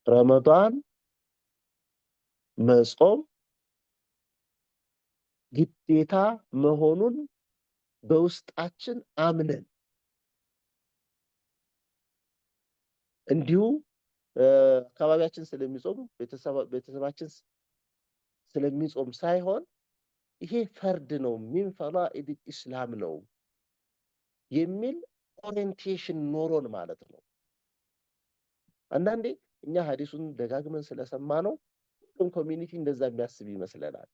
Speaker 2: ረመዳን መጾም ግዴታ መሆኑን በውስጣችን አምነን እንዲሁ አካባቢያችን ስለሚጾም ቤተሰባችን ስለሚጾም ሳይሆን ይሄ ፈርድ ነው፣ ሚን ፈራኢድ ኢስላም ነው የሚል ኦሪየንቴሽን ኖሮን ማለት ነው። አንዳንዴ እኛ ሐዲሱን ደጋግመን ስለሰማ ነው ሁሉም ኮሚኒቲ እንደዛ የሚያስብ ይመስለናል።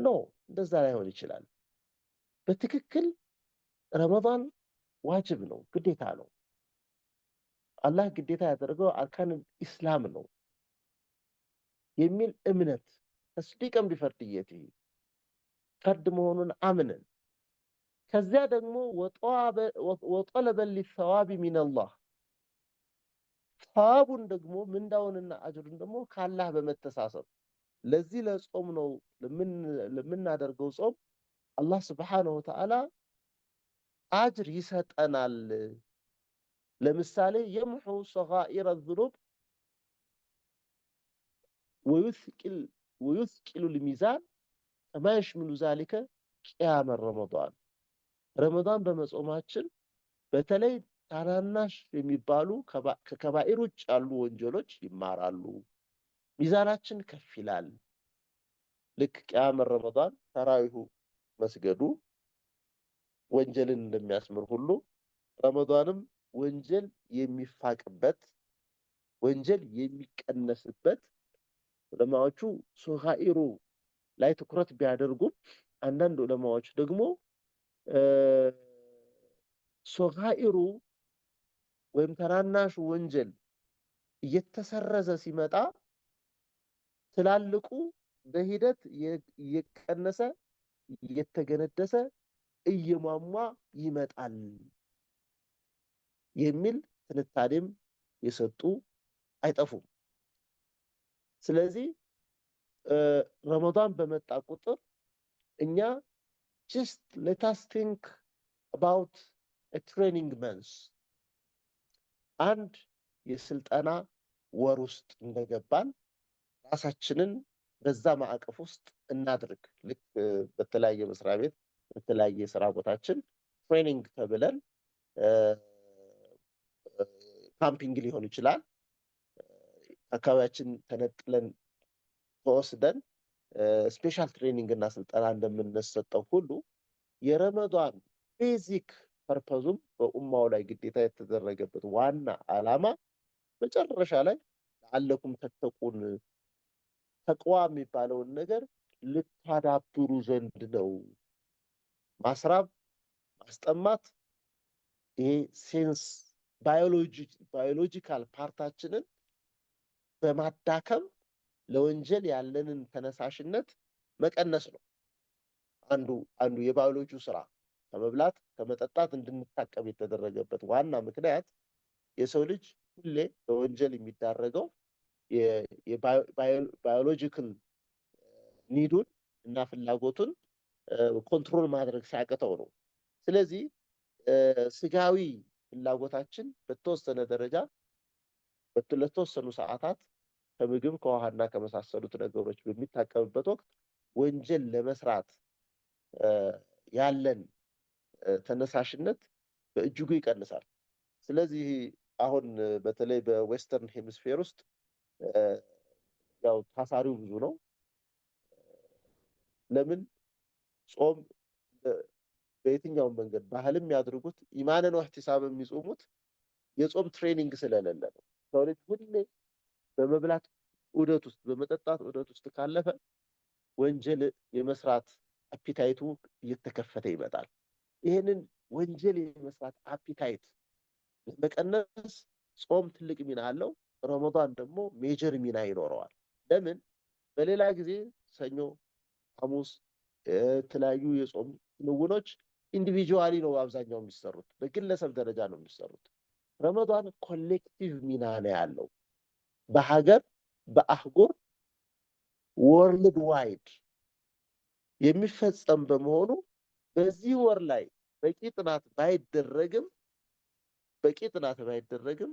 Speaker 2: ኖ፣ እንደዛ ላይሆን ይችላል። በትክክል ረመዳን ዋጅብ ነው፣ ግዴታ ነው። አላህ ግዴታ ያደረገው አርካን ኢስላም ነው የሚል እምነት ተስዲቀን ቢፈርድየቲሂ ፈርድ መሆኑን አምነን ከዚያ ደግሞ ወጠለበን ሊሰዋቢ ሚነላህ ሰዋቡን ደግሞ ምንዳውንና አጅሩን ደግሞ ከአላህ በመተሳሰብ ለዚህ ለጾም ነው ለምናደርገው ጾም አላህ ስብሓነሁ ወተዓላ አጅር ይሰጠናል። ለምሳሌ የምሑ ሰጋኢረ ዙኑብ ወዩስቂሉ ልሚዛን ከማ የሽምሉ ዛሊከ ቅያመ ረመዳን። ረመዳን በመጾማችን በተለይ ታናናሽ የሚባሉ ከከባኢር ውጭ ያሉ ወንጀሎች ይማራሉ፣ ሚዛናችን ከፍ ይላል። ልክ ቅያመ ረመዳን ተራዊሁ መስገዱ ወንጀልን እንደሚያስምር ሁሉ ረመዳንም ወንጀል የሚፋቅበት ወንጀል የሚቀነስበት ዑለማዎቹ ሶጋኢሩ ላይ ትኩረት ቢያደርጉም አንዳንድ ዑለማዎች ደግሞ ሶጋኢሩ ወይም ተናናሹ ወንጀል እየተሰረዘ ሲመጣ ትላልቁ በሂደት እየቀነሰ እየተገነደሰ እየሟሟ ይመጣል የሚል ትንታኔም የሰጡ አይጠፉም። ስለዚህ ረመዳን በመጣ ቁጥር እኛ just let us think about a training month አንድ የስልጠና ወር ውስጥ እንደገባን ራሳችንን በዛ ማዕቀፍ ውስጥ እናድርግ። ልክ በተለያየ መስሪያ ቤት በተለያየ ስራ ቦታችን ትሬኒንግ ተብለን ካምፒንግ ሊሆን ይችላል። አካባቢያችን ተነጥለን ተወስደን ስፔሻል ትሬኒንግ እና ስልጠና እንደምንሰጠው ሁሉ የረመዳን ቤዚክ ፐርፐዙም በኡማው ላይ ግዴታ የተደረገበት ዋና ዓላማ መጨረሻ ላይ ለዓለኩም ተተቁን ተቅዋ የሚባለውን ነገር ልታዳብሩ ዘንድ ነው። ማስራብ፣ ማስጠማት ይሄ ሴንስ ባዮሎጂካል ፓርታችንን በማዳከም ለወንጀል ያለንን ተነሳሽነት መቀነስ ነው። አንዱ የባዮሎጂው ስራ ከመብላት ከመጠጣት እንድንታቀብ የተደረገበት ዋና ምክንያት የሰው ልጅ ሁሌ ለወንጀል የሚዳረገው የባዮሎጂካል ኒዱን እና ፍላጎቱን ኮንትሮል ማድረግ ሲያቅተው ነው። ስለዚህ ስጋዊ ፍላጎታችን በተወሰነ ደረጃ ለተወሰኑ ሰዓታት ከምግብ ከውሃና ከመሳሰሉት ነገሮች በሚታቀብበት ወቅት ወንጀል ለመስራት ያለን ተነሳሽነት በእጅጉ ይቀንሳል። ስለዚህ አሁን በተለይ በዌስተርን ሄሚስፌር ውስጥ ያው ታሳሪው ብዙ ነው። ለምን ጾም በየትኛውም መንገድ ባህልም ያድርጉት ኢማንን ወህቲሳብ የሚጾሙት የጾም ትሬኒንግ ስለሌለ ነው። ሰው ልጅ ሁሌ በመብላት ዑደት ውስጥ በመጠጣት ዑደት ውስጥ ካለፈ ወንጀል የመስራት አፒታይቱ እየተከፈተ ይመጣል። ይሄንን ወንጀል የመስራት አፒታይት ለመቀነስ ጾም ትልቅ ሚና አለው። ረመዳን ደግሞ ሜጀር ሚና ይኖረዋል። ለምን በሌላ ጊዜ ሰኞ፣ ሐሙስ የተለያዩ የጾም ክንውኖች ኢንዲቪጁዋሊ ነው አብዛኛው የሚሰሩት፣ በግለሰብ ደረጃ ነው የሚሰሩት። ረመዳን ኮሌክቲቭ ሚና ነው ያለው። በሀገር በአህጉር ወርልድ ዋይድ የሚፈጸም በመሆኑ በዚህ ወር ላይ በቂ ጥናት ባይደረግም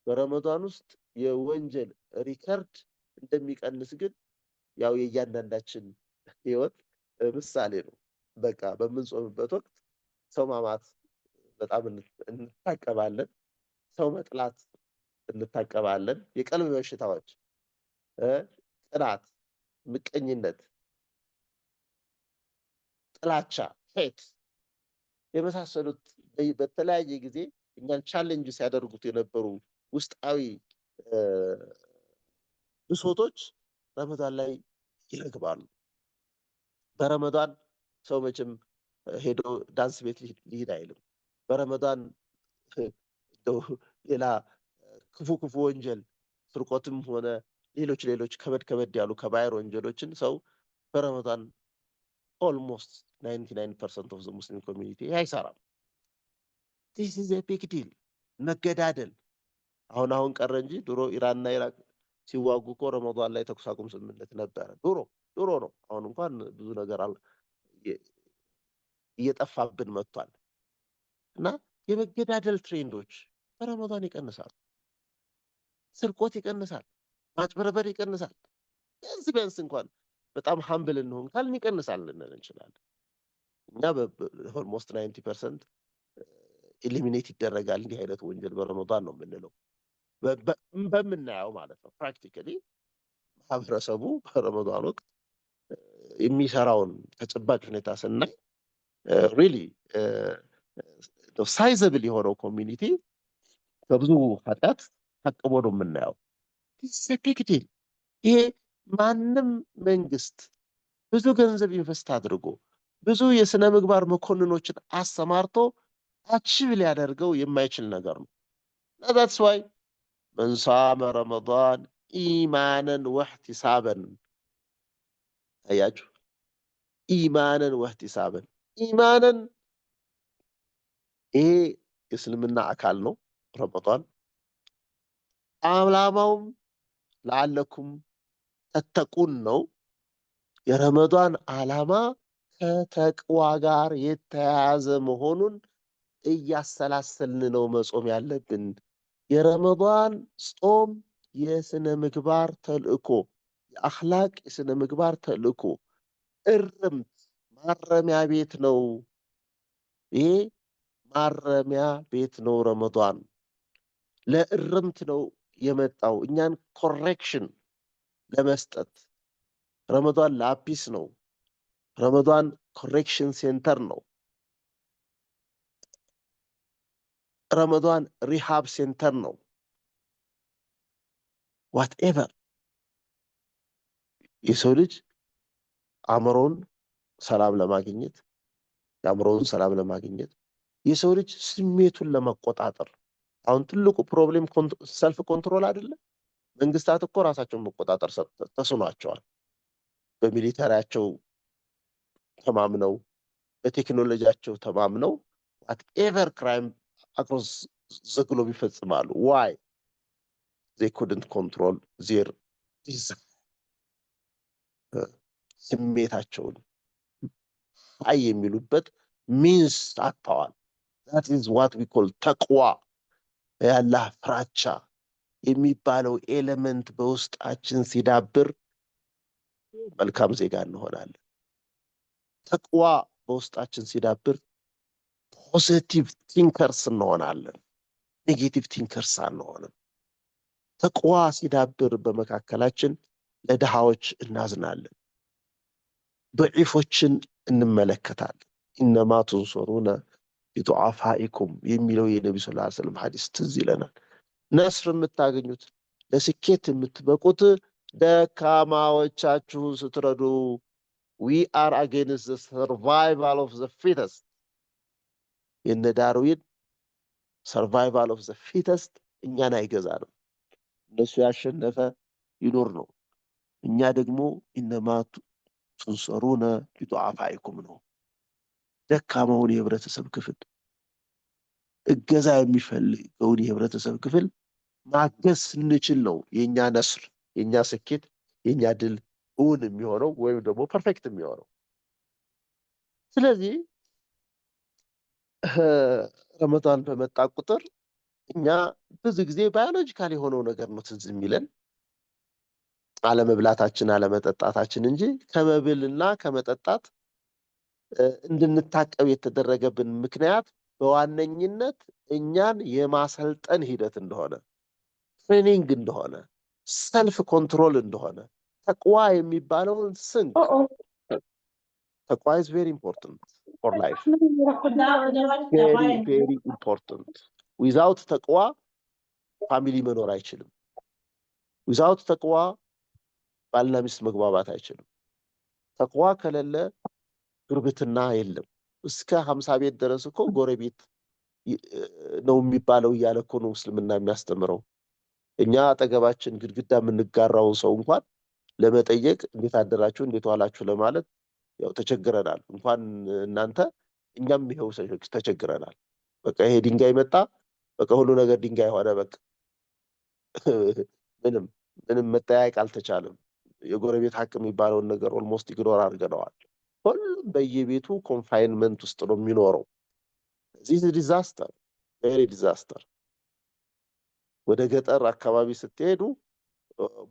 Speaker 2: በረመዳን ውስጥ የወንጀል ሪከርድ እንደሚቀንስ ግን ያው የእያንዳንዳችን ህይወት ምሳሌ ነው። በቃ በምንጾምበት ወቅት ሰው ማማት በጣም እንታቀባለን፣ ሰው መጥላት እንታቀባለን። የቀልብ በሽታዎች፣ ቅናት፣ ምቀኝነት፣ ጥላቻ፣ ሄት የመሳሰሉት በተለያየ ጊዜ እኛን ቻሌንጅ ሲያደርጉት የነበሩ ውስጣዊ ብሶቶች ረመዳን ላይ ይረግባሉ። በረመዳን ሰው መቼም ሄዶ ዳንስ ቤት ሊሄድ አይልም። በረመዳን ሌላ ክፉ ወንጀል ስርቆትም ሆነ ሌሎች ከበድ ያሉ ከባይር ወንጀሎችን ሰው በረመዳን ኦልሞስት 99% ኦፍ ዘ ሙስሊም ኮሚኒቲ አይሰራም። ዲስ ኢዝ ኤ ቢግ ዲል። መገዳደል አሁን ቀረ እንጂ ድሮ ኢራንና ኢራቅ ሲዋጉ እኮ ረመዳን ላይ ተኩስ አቁም ስምምነት ነበረ። ድሮ ነው። አሁን እንኳን ብዙ ነገር እየጠፋብን መጥቷል እና የመገዳደል ትሬንዶች በረመዳን ይቀንሳል። ስርቆት ይቀንሳል። ማጭበርበር ይቀንሳል። ቢያንስ እንኳን በጣም ሀምብል እንሆን ካልን ይቀንሳል ልንል እንችላለን። እኛ ኦልሞስት 90% ኤሊሚኔት ይደረጋል እንዲህ አይነት ወንጀል በረመዳን ነው የምንለው በምናየው ማለት ነው። ፕራክቲካሊ ማህበረሰቡ በረመዳን ወቅት የሚሰራውን ተጨባጭ ሁኔታ ስናይ ሪሊ ሳይዘብል የሆነው ኮሚኒቲ በብዙ ኃጢአት ታቅቦ ነው የምናየው። ዲል ይሄ ማንም መንግስት ብዙ ገንዘብ ኢንቨስት አድርጎ ብዙ የስነ ምግባር መኮንኖችን አሰማርቶ አቺቭ ሊያደርገው የማይችል ነገር ነው። that's why من صام رمضان إيمانا واحتسابا አያችሁ፣ ኢማንን ወህቲሳብን ኢማንን ይሄ የእስልምና አካል ነው። ረመዳን ዓላማውም ለዓለኩም ተተቁን ነው። የረመዷን ዓላማ ከተቅዋ ጋር የተያያዘ መሆኑን እያሰላሰልን ነው መጾም ያለብን። የረመዷን ጾም የስነ ምግባር ተልእኮ፣ የአኽላቅ የስነ ምግባር ተልእኮ እርምት ማረሚያ ቤት ነው። ይሄ ማረሚያ ቤት ነው። ረመዷን ለእርምት ነው የመጣው፣ እኛን ኮሬክሽን ለመስጠት። ረመዷን ላፒስ ነው። ረመዷን ኮሬክሽን ሴንተር ነው። ረመዷን ሪሃብ ሴንተር ነው። ዋትኤቨር የሰው ልጅ አእምሮውን ሰላም ለማግኘት የአእምሮውን ሰላም ለማግኘት የሰው ልጅ ስሜቱን ለመቆጣጠር አሁን ትልቁ ፕሮብሌም ሰልፍ ኮንትሮል አይደለም። መንግስታት እኮ ራሳቸውን መቆጣጠር ተስኗቸዋል። በሚሊተሪያቸው ተማምነው በቴክኖሎጂያቸው ተማምነው ዋትኤቨር ክራይም አክሮስ ዘ ግሎብ ይፈጽማሉ። ዋይ they couldn't control their desire ስሜታቸውን አይ የሚሉበት ሚንስ አጥተዋል። that is what we call ተቅዋ፣ የአላህ ፍራቻ የሚባለው ኤሌመንት በውስጣችን ሲዳብር መልካም ዜጋ እንሆናለን። ተቅዋ በውስጣችን ሲዳብር ፖዚቲቭ ቲንከርስ እንሆናለን። ኔጌቲቭ ቲንከርስ አንሆንም። ተቅዋ ሲዳብር በመካከላችን ለድሃዎች እናዝናለን፣ ضعيፎችን እንመለከታለን። ኢነማ ትንሶሩነ ቢዱዓፋኢኩም የሚለው የነቢ ስ ሰለም ሐዲስ ትዝ ይለናል። ነስር የምታገኙት ለስኬት የምትበቁት ደካማዎቻችሁን ስትረዱ። we are against the survival of the fittest። የነ ዳርዊን survival of the fittest እኛን አይገዛንም። እነሱ ያሸነፈ ይኖር ነው። እኛ ደግሞ ኢነማ ትንሰሩነ ቢዱዓፋኢኩም ነው። ደካማውን የህብረተሰብ ክፍል፣ እገዛ የሚፈልገውን የህብረተሰብ ክፍል ማገዝ ስንችል ነው የኛ ነስር፣ የኛ ስኬት፣ የኛ ድል እውን የሚሆነው ወይም ደግሞ ፐርፌክት የሚሆነው። ስለዚህ ረመዳን በመጣ ቁጥር እኛ ብዙ ጊዜ ባዮሎጂካል የሆነው ነገር ነው ትዝ የሚለን፣ አለመብላታችን አለመጠጣታችን እንጂ ከመብልና ከመጠጣት እንድንታቀብ የተደረገብን ምክንያት በዋነኝነት እኛን የማሰልጠን ሂደት እንደሆነ፣ ትሬኒንግ እንደሆነ፣ ሰልፍ ኮንትሮል እንደሆነ ተቅዋ የሚባለውን ስንቅ ተቅዋ is very important for life. very very important. without ተቅዋ ፋሚሊ መኖር አይችልም። without ተቅዋ ባልና ሚስት መግባባት አይችልም። ተቅዋ ከሌለ ጉርብትና የለም። እስከ 50 ቤት ድረስ እኮ ጎረቤት ነው የሚባለው እያለ እኮ ነው እስልምና የሚያስተምረው። እኛ አጠገባችን ግድግዳ የምንጋራው ሰው እንኳን ለመጠየቅ እንዴት አደራችሁ እንዴት ዋላችሁ ለማለት ያው ተቸግረናል። እንኳን እናንተ እኛም ይሄው ተቸግረናል። በቃ ይሄ ድንጋይ መጣ፣ በቃ ሁሉ ነገር ድንጋይ ሆነ። በቃ ምንም መጠያየቅ አልተቻለም። የጎረቤት ሀቅ የሚባለውን ነገር ኦልሞስት ኢግኖር አድርገነዋል። ሁሉም በየቤቱ ኮንፋይንመንት ውስጥ ነው የሚኖረው። ዚስ ዲዛስተር፣ ቬሪ ዲዛስተር። ወደ ገጠር አካባቢ ስትሄዱ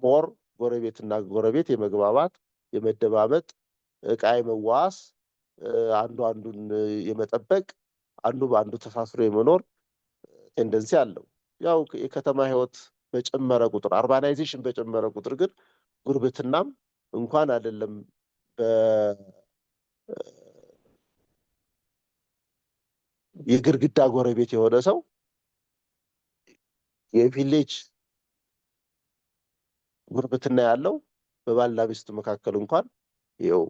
Speaker 2: ሞር ጎረቤትና ጎረቤት የመግባባት የመደማመጥ፣ ዕቃ የመዋስ፣ አንዱ አንዱን የመጠበቅ፣ አንዱ በአንዱ ተሳስሮ የመኖር ቴንደንሲ አለው። ያው የከተማ ህይወት በጨመረ ቁጥር፣ አርባናይዜሽን በጨመረ ቁጥር ግን ጉርብትናም እንኳን አይደለም የግርግዳ ጎረቤት የሆነ ሰው የቪሌጅ ጉርብትና ያለው በባልና ሚስት መካከል እንኳን ይኸው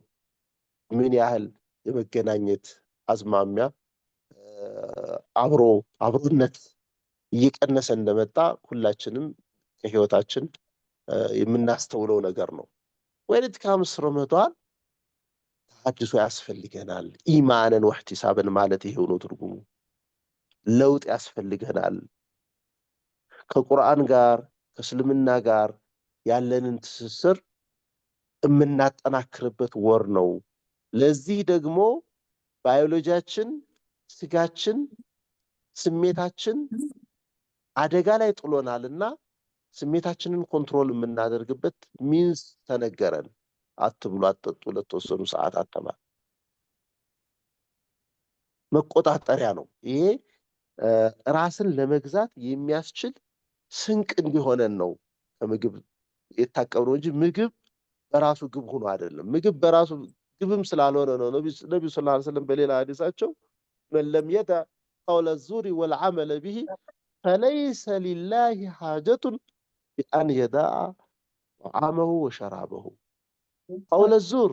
Speaker 2: ምን ያህል የመገናኘት አዝማሚያ አብሮነት እየቀነሰ እንደመጣ ሁላችንም ከህይወታችን የምናስተውለው ነገር ነው። when it comes ረመዳን ተሐድሶ ያስፈልገናል። ኢማንን ወህቲሳብን ማለት ይሄው ነው ትርጉሙ። ለውጥ ያስፈልገናል። ከቁርአን ጋር ከእስልምና ጋር ያለንን ትስስር የምናጠናክርበት ወር ነው። ለዚህ ደግሞ ባዮሎጂያችን፣ ስጋችን፣ ስሜታችን አደጋ ላይ ጥሎናልና ስሜታችንን ኮንትሮል የምናደርግበት ሚንስ ተነገረን። አትብሉ፣ አትጠጡ ለተወሰኑ ሰዓታት ተባለ። መቆጣጠሪያ ነው። ይሄ ራስን ለመግዛት የሚያስችል ስንቅ እንዲሆነን ነው ከምግብ የታቀብነው እንጂ ምግብ በራሱ ግብ ሆኖ አይደለም። ምግብ በራሱ ግብም ስላልሆነ ነው ነብዩ ሰለላሁ ዐለይሂ ወሰለም በሌላ ሐዲሳቸው من لم يدع قول الزور والعمل به فليس لله حاجة بأن يدع طعامه وشرابه. قول الزور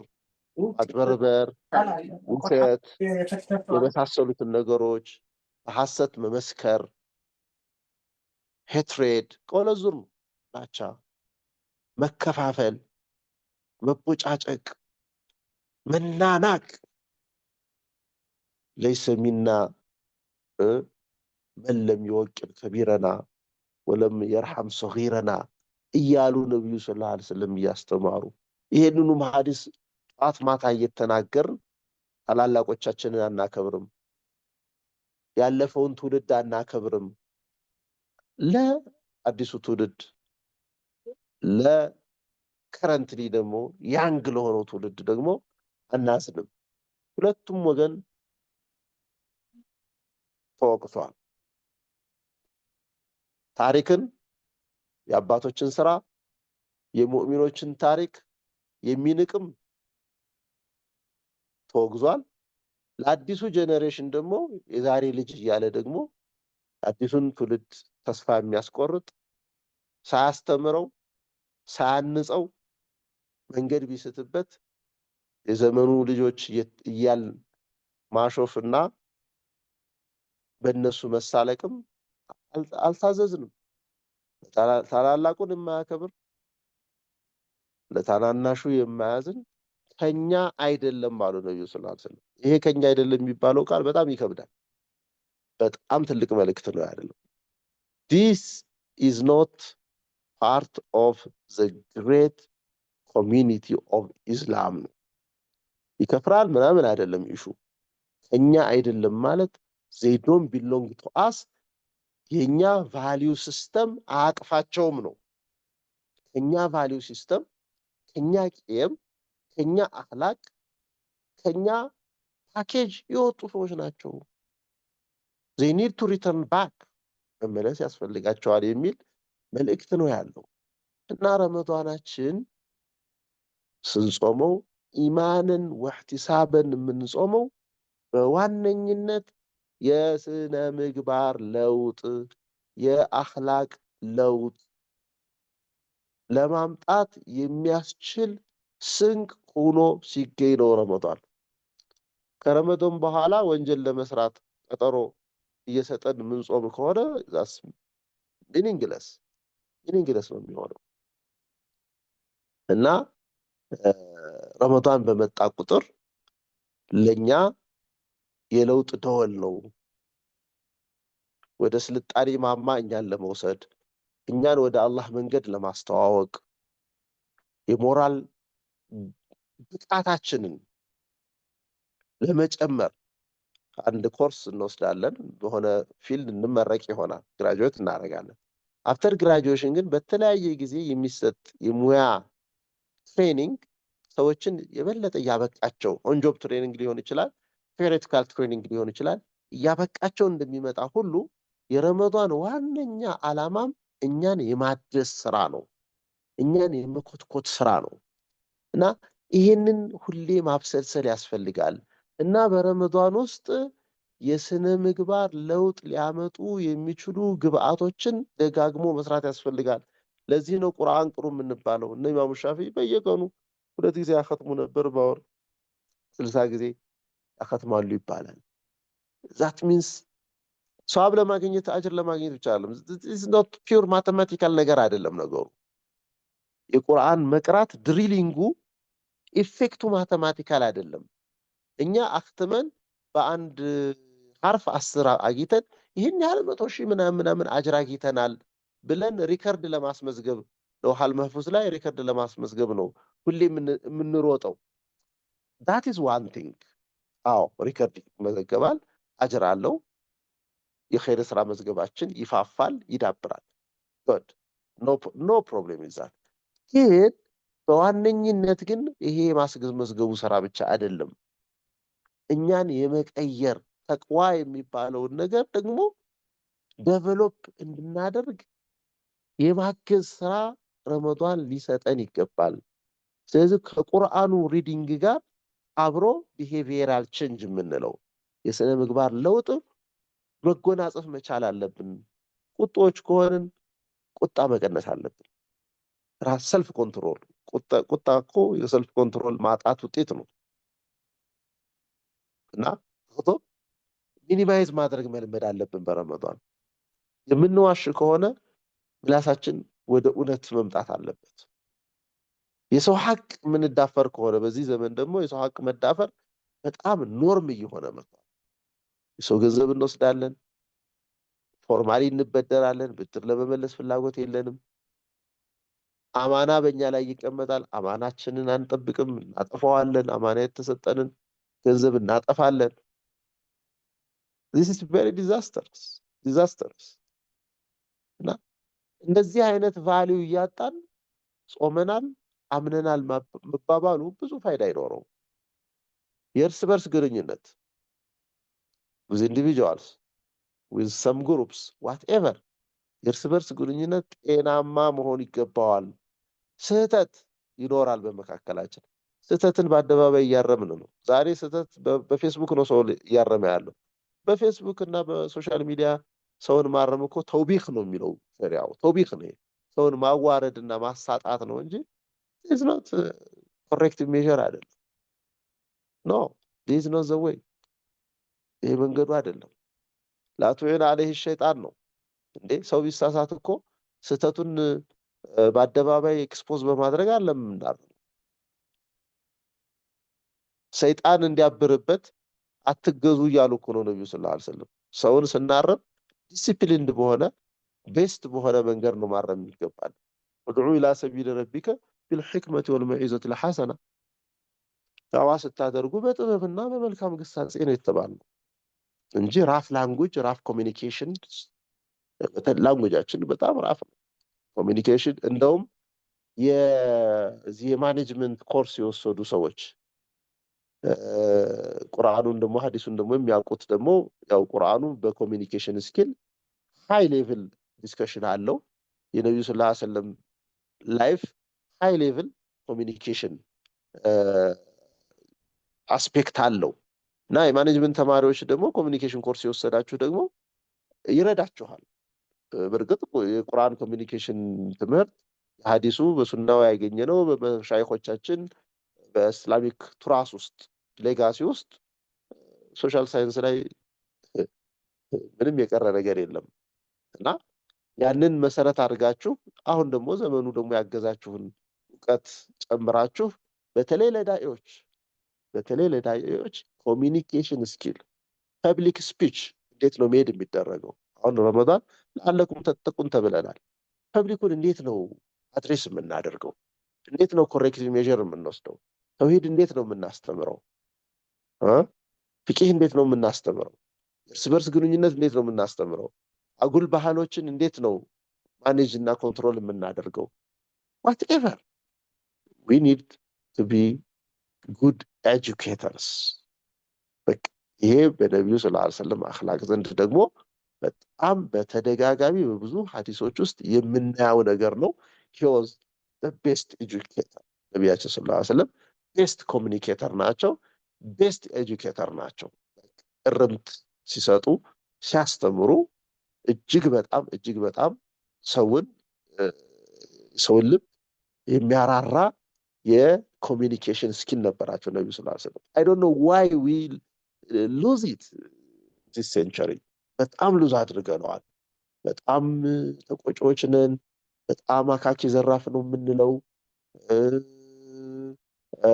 Speaker 2: አጭበርበር፣ ውሸት የመሳሰሉትን ነገሮች፣ በሐሰት መመስከር፣ ሄትሬድ ቀውለ ዙር ነው። ጥላቻ፣ መከፋፈል፣ መቦጫጨቅ፣ መናናቅ ለይሰ ሚና መን ለም ይወቅር ከቢረና ወለም የርሐም ሰጊረና እያሉ ነቢዩ ሰለላሁ ዐለይሂ ወሰለም እያስተማሩ ይሄንኑም ሐዲስ ጧት ማታ እየተናገርን ታላላቆቻችንን አናከብርም፣ ያለፈውን ትውልድ አናከብርም፣ ለአዲሱ ትውልድ ለከረንትሊ ደግሞ ያንግ ለሆነው ትውልድ ደግሞ አናዝንም። ሁለቱም ወገን ተወቅቷል። ታሪክን፣ የአባቶችን ስራ፣ የሙእሚኖችን ታሪክ የሚንቅም ተወግዟል። ለአዲሱ ጄኔሬሽን ደግሞ የዛሬ ልጅ እያለ ደግሞ አዲሱን ትውልድ ተስፋ የሚያስቆርጥ ሳያስተምረው ሳያንጸው መንገድ ቢስትበት የዘመኑ ልጆች እያል ማሾፍና በእነሱ መሳለቅም አልታዘዝንም። ታላላቁን የማያከብር ለታናናሹ የማያዝን ከኛ አይደለም አሉ ነብዩ ሰለላሁ ዐለይሂ ወሰለም። ይሄ ከኛ አይደለም የሚባለው ቃል በጣም ይከብዳል። በጣም ትልቅ መልእክት ነው አይደለም። This is not part of the great community of Islam. ይከፍራል ምናምን አይደለም ኢሹ። ከኛ አይደለም ማለት they don't belong to us። የኛ ቫልዩ ሲስተም አያቅፋቸውም ነው። ከኛ ቫልዩ ሲስተም፣ ከኛ ቂየም፣ ከኛ አኽላቅ፣ ከኛ ፓኬጅ የወጡ ሰዎች ናቸው። they need to return back መመለስ ያስፈልጋቸዋል የሚል መልእክት ነው ያለው እና ረመዳናችን ስንጾመው ኢማንን ወህቲሳበን የምንጾመው በዋነኝነት የስነ ምግባር ለውጥ፣ የአኽላቅ ለውጥ ለማምጣት የሚያስችል ስንቅ ሆኖ ሲገኝ ነው ረመዳን። ከረመዳን በኋላ ወንጀል ለመስራት ቀጠሮ እየሰጠን የምንጾም ከሆነ ዛስ ሚኒንግለስ ነው የሚሆነው እና ረመዳን በመጣ ቁጥር ለኛ የለውጥ ደወል ነው። ወደ ስልጣኔ ማማ እኛን ለመውሰድ፣ እኛን ወደ አላህ መንገድ ለማስተዋወቅ፣ የሞራል ብቃታችንን ለመጨመር አንድ ኮርስ እንወስዳለን። በሆነ ፊልድ እንመረቅ ይሆናል፣ ግራጁዌት እናደርጋለን። አፍተር ግራጁዌሽን ግን በተለያየ ጊዜ የሚሰጥ የሙያ ትሬኒንግ ሰዎችን የበለጠ እያበቃቸው ኦንጆብ ትሬኒንግ ሊሆን ይችላል፣ ቴዎሬቲካል ትሬኒንግ ሊሆን ይችላል፣ እያበቃቸው እንደሚመጣ ሁሉ የረመዳን ዋነኛ ዓላማም እኛን የማደስ ስራ ነው፣ እኛን የመኮትኮት ስራ ነው እና ይህንን ሁሌ ማብሰልሰል ያስፈልጋል እና በረመዳን ውስጥ የስነ ምግባር ለውጥ ሊያመጡ የሚችሉ ግብአቶችን ደጋግሞ መስራት ያስፈልጋል። ለዚህ ነው ቁርአን ቅሩ የምንባለው። እነ ኢማሙ ሻፊዒ በየቀኑ 2 ጊዜ ያختሙ ነበር፣ በወር 60 ጊዜ ያختማሉ ይባላል። ዛት ሚንስ ሷብ ለማግኘት አጅር ለማግኘት ብቻ አይደለም። ኢዝ ኖት ፒውር ማቴማቲካል ነገር አይደለም ነገሩ። የቁርአን መቅራት ድሪሊንጉ ኢፌክቱ ማቴማቲካል አይደለም። እኛ አክትመን በአንድ ሐርፍ 10 አግኝተን ይህን ያህል 100,000 ምናምን አጅር አግኝተናል ብለን ሪከርድ ለማስመዝገብ ለውሃል መህፉዝ ላይ ሪከርድ ለማስመዝገብ ነው ሁሌ የምንሮጠው። that is one thing። አዎ ሪከርድ ይመዘገባል፣ አጅር አለው፣ የኸይር ስራ መዝገባችን ይፋፋል፣ ይዳብራል። good no problem with that። ግን በዋነኝነት ግን ይሄ ማስመዝገቡ ስራ ብቻ አይደለም፣ እኛን የመቀየር ተቅዋ የሚባለውን ነገር ደግሞ ዴቨሎፕ እንድናደርግ የማገዝ ስራ ረመዳን ሊሰጠን ይገባል። ስለዚህ ከቁርአኑ ሪዲንግ ጋር አብሮ ቢሄቪየራል ቼንጅ የምንለው የስነ ምግባር ለውጥ መጎናጸፍ መቻል አለብን። ቁጦች ከሆንን ቁጣ መቀነስ አለብን። ራስ ሰልፍ ኮንትሮል፣ ቁጣ እኮ የሰልፍ ኮንትሮል ማጣት ውጤት ነው እና ሚኒማይዝ ማድረግ መልመድ አለብን። በረመዳን የምንዋሽ ከሆነ ምላሳችን ወደ እውነት መምጣት አለበት። የሰው ሐቅ የምንዳፈር ከሆነ በዚህ ዘመን ደግሞ የሰው ሐቅ መዳፈር በጣም ኖርም እየሆነ መጥቷል። የሰው ገንዘብ እንወስዳለን፣ ፎርማሊ እንበደራለን፣ ብድር ለመመለስ ፍላጎት የለንም። አማና በእኛ ላይ ይቀመጣል፣ አማናችንን አንጠብቅም፣ እናጠፋዋለን። አማና የተሰጠንን ገንዘብ እናጠፋለን። this is very disastrous እና እንደዚህ አይነት ቫልዩ እያጣን ጾመናል አምነናል መባባሉ ብዙ ፋይዳ አይኖረው። የእርስ በርስ ግንኙነት with individuals with some groups whatever የእርስ በርስ ግንኙነት ጤናማ መሆን ይገባዋል። ስህተት ይኖራል በመካከላችን። ስህተትን በአደባባይ እያረምን ነው። ዛሬ ስህተት በፌስቡክ ነው ሰው እያረመ ያለው። በፌስቡክ እና በሶሻል ሚዲያ ሰውን ማረም እኮ ተውቢክ ነው የሚለው ሸሪዓው። ተውቢክ ነው፣ ሰውን ማዋረድ እና ማሳጣት ነው እንጂ is not corrective measure አይደለም። no this is not the way። ይሄ መንገዱ አይደለም። ላቱዒን አለይሂ ሸይጣን ነው እንዴ። ሰው ቢሳሳት እኮ ስህተቱን በአደባባይ ኤክስፖዝ በማድረግ አለም እንዳር ሰይጣን እንዲያብርበት አትገዙ እያሉ እኮ ነው ነብዩ ሰለላሁ ዐለይሂ ወሰለም። ሰውን ስናረም ዲሲፕሊንድ በሆነ ቤስት በሆነ መንገድ ነው ማረም ይገባል። ወድዑ ኢላ ሰቢል ረቢከ ቢልሕክመቲ ወልመዒዘቲ ልሐሰና። ዳዕዋ ስታደርጉ በጥበብና በመልካም ግሳጼ ነው የተባለው እንጂ ራፍ ላንጉጅ ራፍ ኮሚኒኬሽን ላንጉጃችን በጣም ራፍ ነው ኮሚኒኬሽን። እንደውም የዚህ የማኔጅመንት ኮርስ የወሰዱ ሰዎች ቁርአኑን ደግሞ ሐዲሱን ደግሞ የሚያውቁት ደግሞ ያው ቁርአኑ በኮሚኒኬሽን ስኪል ሃይ ሌቭል ዲስከሽን አለው። የነብዩ ሰለላሁ ዐለይሂ ወሰለም ላይፍ ሃይ ሌቭል ኮሚኒኬሽን አስፔክት አለው እና የማኔጅመንት ተማሪዎች ደግሞ ኮሚኒኬሽን ኮርስ የወሰዳችሁ ደግሞ ይረዳችኋል። በርግጥ የቁርአን ኮሚኒኬሽን ትምህርት ሐዲሱ በሱናው ያገኘነው በሻይኾቻችን በእስላሚክ ቱራስ ውስጥ ሌጋሲ ውስጥ ሶሻል ሳይንስ ላይ ምንም የቀረ ነገር የለም እና ያንን መሰረት አድርጋችሁ አሁን ደግሞ ዘመኑ ደግሞ ያገዛችሁን እውቀት ጨምራችሁ በተለይ ለዳኢዎች ኮሚኒኬሽን ስኪል ፐብሊክ ስፒች እንዴት ነው ሜድ የሚደረገው? አሁን ረመዳን ለአለኩም ተጠቁን ተብለናል። ፐብሊኩን እንዴት ነው አድሬስ የምናደርገው? እንዴት ነው ኮሬክቲቭ ሜዥር የምንወስደው? ተውሂድ እንዴት ነው የምናስተምረው? ፍቂህ እንዴት ነው የምናስተምረው? እርስ በርስ ግንኙነት እንዴት ነው የምናስተምረው? አጉል ባህሎችን እንዴት ነው ማኔጅ እና ኮንትሮል የምናደርገው? whatever we need to be good educators። በቃ ይሄ በነብዩ ሰለላሁ ዐለይሂ ወሰለም አኽላቅ ዘንድ ደግሞ በጣም በተደጋጋሚ በብዙ ሐዲሶች ውስጥ የምናየው ነገር ነው። he was the best educator። ነብያችን ሰለላሁ ዐለይሂ ወሰለም ቤስት ኮሚኒኬተር ናቸው፣ ቤስት ኤጁኬተር ናቸው። እርምት ሲሰጡ ሲያስተምሩ እጅግ በጣም ሰውን ልብ የሚያራራ የኮሚኒኬሽን ስኪል ነበራቸው ነብዩ ሰለላሁ ዐለይሂ ወሰለም። I don't know why we lose it this century። በጣም ሉዝ አድርገነዋል። በጣም ተቆጮች ነን። በጣም አካኪ ዘራፍ ነው የምንለው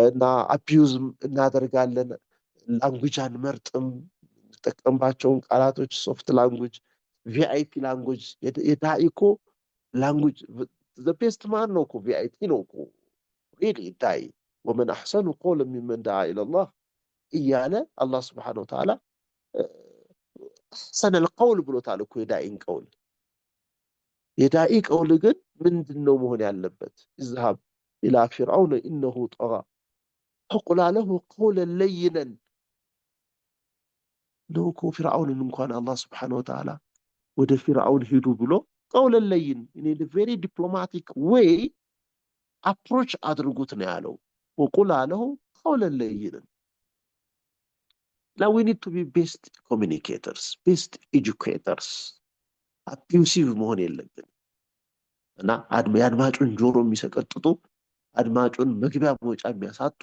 Speaker 2: እና አቢዩዝ እናደርጋለን። ላንጉጅ አንመርጥም። እንጠቀምባቸውን ቃላቶች ሶፍት ላንጉጅ፣ ቪአይፒ ላንጉጅ። የዳኢኮ ላንጉጅ the best man ነው እኮ ቪአይፒ ነው እኮ really ዳይ ومن احسن قولا ممن دعا الى الله እያለ አላህ Subhanahu Wa Ta'ala احسن القول ብሎታል እኮ የዳኢን ቀውል የዳኢ ቀውል ግን ምንድነው መሆን ያለበት اذهب الى فرعون انه طغى فقل له قولا لينا ነው እኮ ፍርዓውንን እንኳን አላህ Subhanahu Wa Ta'ala ወደ ፍርዓውን ሄዱ ብሎ قولا لين in a very diplomatic way approach አድርጉት ነው ያለው وقل له قولا لينا. Now we need to be best communicators, best educators. abusive መሆን የለብን እና አድማጩን ጆሮ የሚሰቀጥጡ አድማጩን መግቢያ መውጫ የሚያሳጡ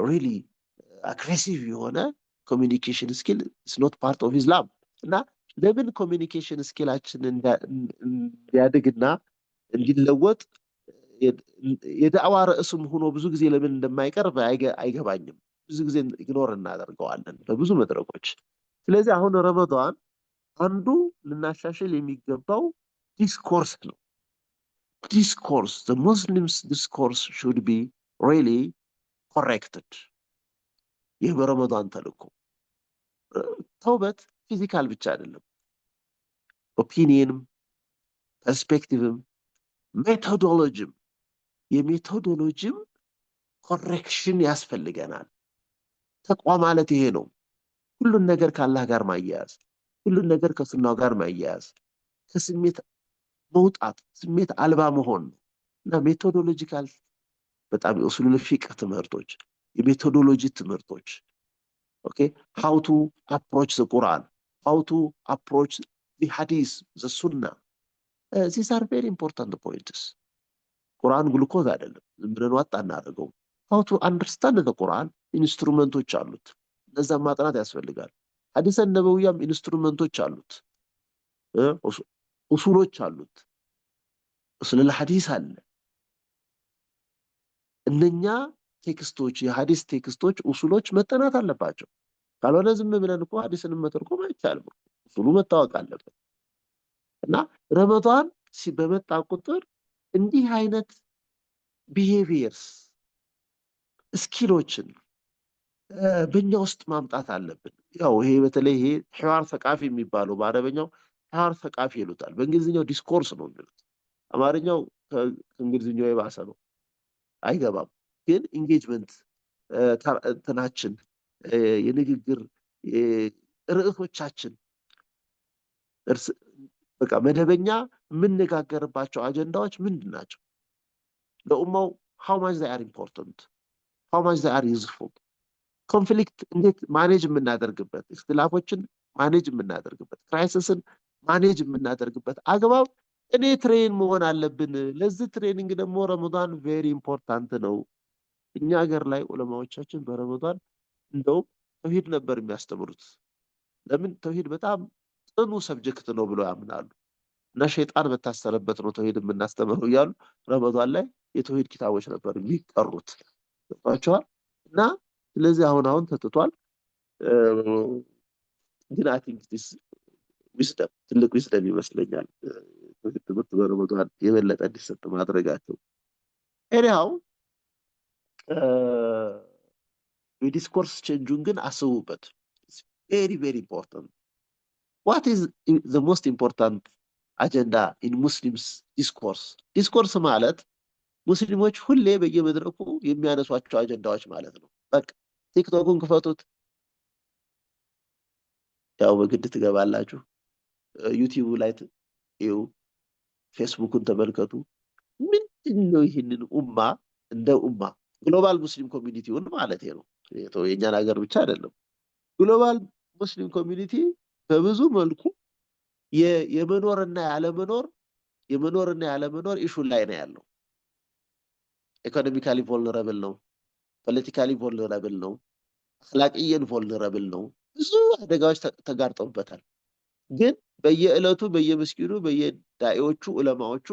Speaker 2: really aggressive የሆነ communication skill is not part of Islam. እና ለምን communication skillአችን እንዲያድግና እንዲለወጥ የዳዕዋ ርዕስም ሆኖ ብዙ ጊዜ ለምን እንደማይቀርብ አይገባኝም። ብዙ ጊዜ ኢግኖር እናደርገዋለን በብዙ መድረኮች። ስለዚህ አሁን ረመዳን አንዱ ልናሻሽል የሚገባው ዲስኮርስ ነው። ዲስኮርስ the Muslims discourse should be really corrected. ይህ በረመዳን ተልእኮ ተውበት ፊዚካል ብቻ አይደለም፣ ኦፒኒየንም ፐርስፔክቲቭም ሜቶዶሎጂም የሜቶዶሎጂም ኮሬክሽን ያስፈልገናል። ተቋ ማለት ይሄ ነው። ሁሉን ነገር ከአላህ ጋር ማያያዝ፣ ሁሉን ነገር ከሱናው ጋር ማያያዝ፣ ከስሜት መውጣት፣ ስሜት አልባ መሆን እና ሜቶዶሎጂካል በጣም የኡሱሉል ፊቅህ ትምህርቶች፣ የሜቶዶሎጂ ትምህርቶች okay how to approach the Quran, how to approach the hadith, the sunnah. These are very important points. ቁርአን ግሉኮዝ አይደለም፣ ዝም ብለን ዋጣ እናደርገው። how to understand the Quran ኢንስትሩመንቶች አሉት፣ እነዛ ማጥናት ያስፈልጋል። ሐዲስ ነበዊያም ኢንስትሩመንቶች አሉት፣ ኡሱሎች አሉት፣ ኡሱል ሐዲስ አለ። እነኛ ቴክስቶች የሐዲስ ቴክስቶች ኡሱሎች መጠናት አለባቸው። ካልሆነ ዝም ብለን እኮ ሐዲስን መተርጎም አይቻልም። ኡሱሉ መታወቅ አለበት። እና ረመዳን በመጣ ቁጥር እንዲህ አይነት ቢሄቪየርስ ስኪሎችን በእኛ ውስጥ ማምጣት አለብን። ያው ይሄ በተለይ ይሄ ሒዋር ሰቃፊ የሚባለው በአረበኛው ሒዋር ሰቃፊ ይሉታል፣ በእንግሊዝኛው ዲስኮርስ ነው የሚሉት። አማርኛው ከእንግሊዝኛው የባሰ ነው፣ አይገባም። ግን ኢንጌጅመንት እንትናችን የንግግር ርዕሶቻችን በቃ መደበኛ የምንነጋገርባቸው አጀንዳዎች ምንድን ናቸው? ለኡማው how much they are important, how much they are useful፣ ኮንፍሊክት እንዴት ማኔጅ የምናደርግበት፣ እክትላፎችን ማኔጅ የምናደርግበት፣ ክራይሲስን ማኔጅ የምናደርግበት አግባብ እኔ ትሬን መሆን አለብን። ለዚህ ትሬኒንግ ደግሞ ረመዳን ቬሪ ኢምፖርታንት ነው። እኛ ሀገር ላይ ዑለማዎቻችን በረመዳን እንደው ተውሂድ ነበር የሚያስተምሩት። ለምን? ተውሂድ በጣም ጽኑ ሰብጀክት ነው ብለው ያምናሉ እና ሸይጣን በታሰረበት ነው ተውሂድ የምናስተምረው እያሉ ረመዳን ላይ የተውሂድ ኪታቦች ነበር የሚቀሩት። ተባቸዋል እና ስለዚህ አሁን ተጥቷል። ግን አይ ቲንክ ዲስ ዊዝደም ትልቅ ዊዝደም ይመስለኛል ትምህርት በረመዳን የበለጠ እንዲሰጥ ማድረጋቸው። ኤኒሃው የዲስኮርስ ቼንጁን ግን አስቡበት። ቬሪ ቬሪ ኢምፖርታንት። ዋት ኢዝ ዘ ሞስት ኢምፖርታንት አጀንዳ ኢን ሙስሊምስ ዲስኮርስ? ዲስኮርስ ማለት ሙስሊሞች ሁሌ በየመድረኩ የሚያነሷቸው አጀንዳዎች ማለት ነው። በቃ ቲክቶክን ክፈቱት፣ ያው በግድ ትገባላችሁ። ዩቲዩብ ላይ እዩ፣ ፌስቡክን ተመልከቱ። ምንድነው ይህንን ኡማ እንደ ኡማ ግሎባል ሙስሊም ኮሚኒቲውን ማለት ነው፣ የኛን ሀገር ብቻ አይደለም። ግሎባል ሙስሊም ኮሚኒቲ በብዙ መልኩ የመኖርና ያለመኖር ኢሹ ላይ ነው ያለው። ኢኮኖሚካሊ ቮልነራብል ነው፣ ፖለቲካሊ ቮልነራብል ነው፣ አኽላቂየን ቮልነራብል ነው። ብዙ አደጋዎች ተጋርጠውበታል። ግን በየዕለቱ በየመስጊዱ በየዳኢዎቹ ዑለማዎቹ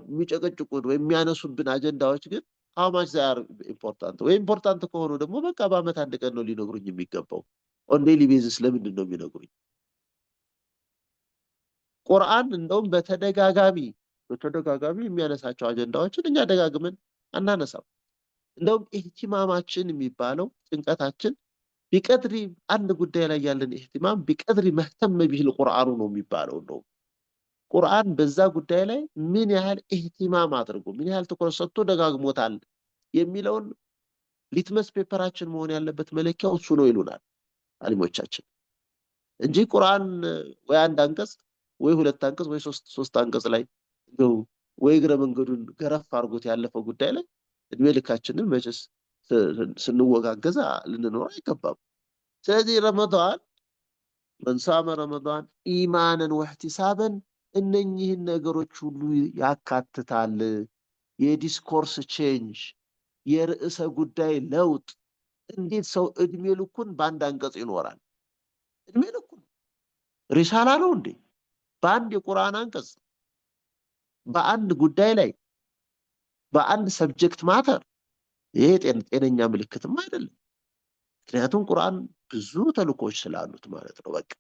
Speaker 2: የሚጨቀጭቁን ወይም የሚያነሱብን አጀንዳዎች ግን how much they are important ወይ ኢምፖርታንት ከሆኑ ደግሞ በቃ በአመት አንድ ቀን ነው ሊነግሩኝ የሚገባው። ኦን ዴይሊ ቤዚስ ለምንድን ነው የሚነግሩኝ? ቁርአን እንደውም በተደጋጋሚ የሚያነሳቸው አጀንዳዎችን እኛ ደጋግመን አናነሳም። እንደውም ኢህቲማማችን የሚባለው ጭንቀታችን ቢቀድሪ አንድ ጉዳይ ላይ ያለን ኢህቲማም ቢቀድሪ መህተም ቢል ቁርአኑ ነው የሚባለው። ነው ቁርአን በዛ ጉዳይ ላይ ምን ያህል ኢህቲማም አድርጎ ምን ያህል ትኩረት ሰጥቶ ደጋግሞታል የሚለውን ሊትመስ ፔፐራችን መሆን ያለበት መለኪያው እሱ ነው ይሉናል አሊሞቻችን እንጂ ቁርአን ወይ አንድ አንቀጽ ወይ ሁለት አንቀጽ ወይ ሶስት አንቀጽ ላይ ነው ወይ እግረ መንገዱን ገረፍ አድርጎት ያለፈው ጉዳይ ላይ እድሜ ልካችንን መቼስ ስንወጋገዛ ልንኖር አይገባም። ስለዚህ ረመዳን መንሳመ ረመዳን ኢማንን ወህቲሳበን እነኚህን ነገሮች ሁሉ ያካትታል። የዲስኮርስ ቼንጅ፣ የርዕሰ ጉዳይ ለውጥ። እንዴት ሰው እድሜ ልኩን በአንድ አንቀጽ ይኖራል? እድሜ ልኩን ሪሳላ ነው እንዴ? በአንድ የቁርአን አንቀጽ በአንድ ጉዳይ ላይ በአንድ ሰብጀክት ማተር። ይሄ ጤነኛ ምልክትም አይደለም። ምክንያቱም ቁርአን ብዙ ተልኮች ስላሉት ማለት ነው። በቃ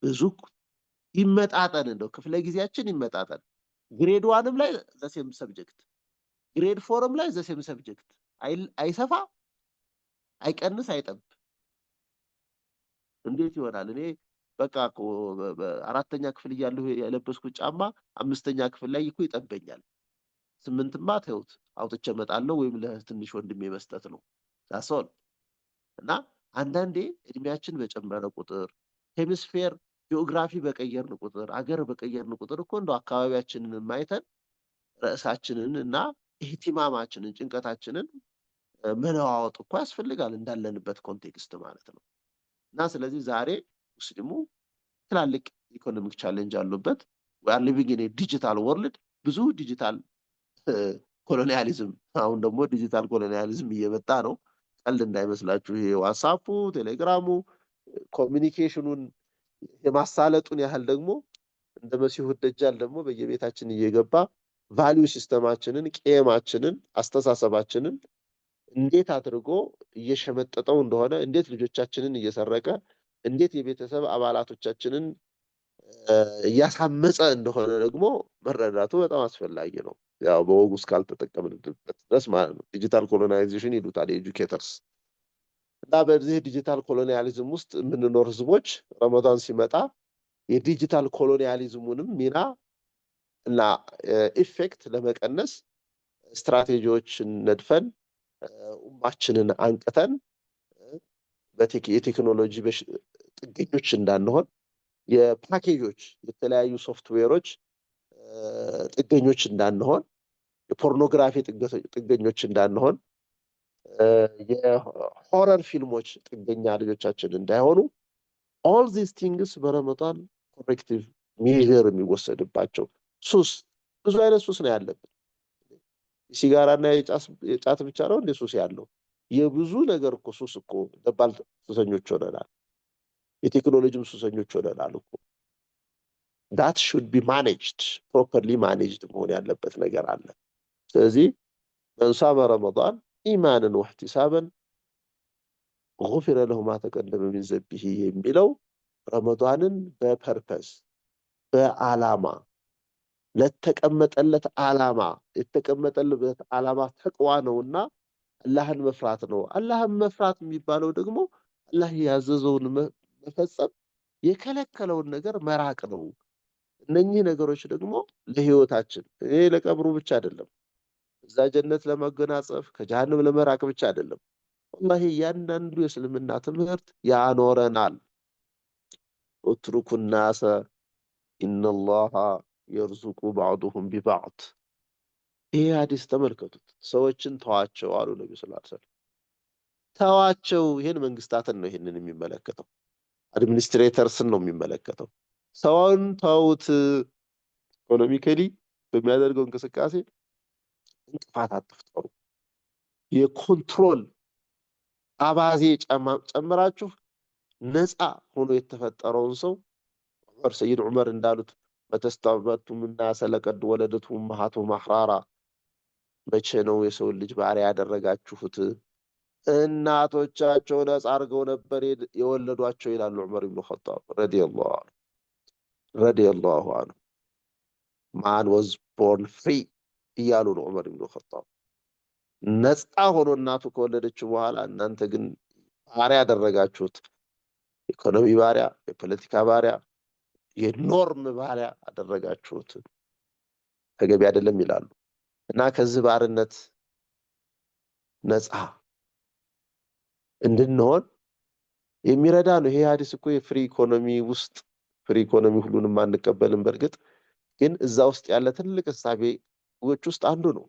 Speaker 2: ብዙ ይመጣጠን፣ እንደው ክፍለ ጊዜያችን ይመጣጠን። ግሬድ 1ም ላይ ዘሴም ሰብጀክት፣ ግሬድ 4ም ላይ ዘሴም ሰብጀክት። አይሰፋ፣ አይቀንስ፣ አይጠብ። እንዴት ይሆናል? እኔ በቃ አራተኛ ክፍል እያለሁ የለበስኩት ጫማ 5ኛ ክፍል ላይ እኮ ይጠበኛል። 8ማ ተውት አውጥቼ እመጣለሁ ወይም ለትንሽ ወንድሜ መስጠት ነው ታሶል። እና አንዳንዴ እድሜያችን በጨመረ ቁጥር ሄሚስፌር ጂኦግራፊ በቀየርን ቁጥር አገር በቀየርን ቁጥር እኮ እንደው አካባቢያችንን ማይተን ርዕሳችንን እና ኢህቲማማችንን ጭንቀታችንን መለዋወጥ እኮ ያስፈልጋል እንዳለንበት ኮንቴክስት ማለት ነው። እና ስለዚህ ዛሬ ሙስሊሙ ትላልቅ ኢኮኖሚክ ቻሌንጅ አሉበት። we are living in a digital world። ብዙ ዲጂታል ኮሎኒያሊዝም፣ አሁን ደግሞ ዲጂታል ኮሎኒያሊዝም እየመጣ ነው። ቀልድ እንዳይመስላችሁ። ይሄ ዋትስአፑ፣ ቴሌግራሙ ኮሚኒኬሽኑን የማሳለጡን ያህል ደግሞ እንደ መሲሁ ደጃል ደግሞ በየቤታችን እየገባ ቫልዩ ሲስተማችንን፣ ቄማችንን፣ አስተሳሰባችንን እንዴት አድርጎ እየሸመጠጠው እንደሆነ፣ እንዴት ልጆቻችንን እየሰረቀ፣ እንዴት የቤተሰብ አባላቶቻችንን እያሳመፀ እንደሆነ ደግሞ መረዳቱ በጣም አስፈላጊ ነው። ያው በወጉ እስካልተጠቀምንበት ድረስ ማለት ነው። ዲጂታል ኮሎናይዜሽን ይሉታል ኤጁኬተርስ። እና በዚህ ዲጂታል ኮሎኒያሊዝም ውስጥ የምንኖር ህዝቦች ረመዳን ሲመጣ የዲጂታል ኮሎኒያሊዝሙንም ሚና እና ኢፌክት ለመቀነስ ስትራቴጂዎችን ነድፈን ኡማችንን አንቅተን የቴክኖሎጂ ጥገኞች እንዳንሆን፣ የፓኬጆች የተለያዩ ሶፍትዌሮች ጥገኞች እንዳንሆን፣ የፖርኖግራፊ ጥገኞች እንዳንሆን፣ የሆረር ፊልሞች ጥገኛ ልጆቻችን እንዳይሆኑ ኦል ዚስ ቲንግስ በረመዳን ኮሬክቲቭ ሜዥር የሚወሰድባቸው። ሱስ፣ ብዙ አይነት ሱስ ነው ያለብን። ሲጋራና የጫት ብቻ ነው እንደ ሱስ ያለው? የብዙ ነገር እኮ ሱስ እኮ ደባል ሱሰኞች ሆነናል። የቴክኖሎጂም ሱሰኞች ሆነናል እኮ። that should be managed properly managed መሆን ያለበት ነገር አለ። ስለዚህ መንሳመ ረመዳን ኢማንን ወህቲሳበን غفر له ما تقدم من ذنبه የሚለው ረመዳንን በፐርፐስ በዓላማ ለተቀመጠለት ዓላማ የተቀመጠለት ዓላማ ተቅዋ ነውና አላህን መፍራት ነው። አላህን መፍራት የሚባለው ደግሞ አላህ ያዘዘውን መፈጸም፣ የከለከለውን ነገር መራቅ ነው። እነኚህ ነገሮች ደግሞ ለህይወታችን ይሄ ለቀብሩ ብቻ አይደለም፣ እዛ ጀነት ለመገናጸፍ ከጀሃነም ለመራቅ ብቻ አይደለም። ወላሂ ያንዳንዱ የእስልምና ትምህርት ያኖረናል። اترኩ الناس ان الله يرزق بعضهم ببعض። ይሄ ሐዲስ ተመልከቱት። ሰዎችን ተዋቸው አሉ ነብዩ ሰለላሁ ዐለይሂ ወሰለም። ተዋቸው። ይሄን መንግስታትን ነው ይሄንን የሚመለከተው፣ አድሚኒስትሬተርስን ነው የሚመለከተው። ሰውን ተውት። ኢኮኖሚካሊ በሚያደርገው እንቅስቃሴ እንቅፋት አትፍጠሩ። የኮንትሮል አባዜ ጨምራችሁ ነፃ ሆኖ የተፈጠረውን ሰው ሰይድ ዑመር እንዳሉት በተስተባቱም እና ሰለቀድ ወለደቱ ማሃቱ ማህራራ፣ መቼ ነው የሰው ልጅ ባሪያ ያደረጋችሁት? እናቶቻቸው ነፃ አድርገው ነበር የወለዷቸው ይላሉ ዑመር ኢብኑ ኸጣብ ረዲየላሁ ዐንሁ። ረዲየላሁ ዐንሁ ማን ዋዝ ቦርን ፍሪ እያሉ ነው ዑመር ኢብኑ ኸጣብ። ነፃ ሆኖ እናቱ ከወለደችው በኋላ እናንተ ግን ባሪያ ያደረጋችሁት፣ ኢኮኖሚ ባሪያ፣ የፖለቲካ ባሪያ፣ የኖርም ባሪያ አደረጋችሁት፣ ተገቢ አይደለም ይላሉ። እና ከዚህ ባርነት ነፃ እንድንሆን የሚረዳ ነው ይሄ ሀዲስ እኮ። የፍሪ ኢኮኖሚ ውስጥ ፍሪ ኢኮኖሚ ሁሉንም አንቀበልም በእርግጥ ግን እዛ ውስጥ ያለ ትልቅ እሳቤዎች ውስጥ አንዱ ነው።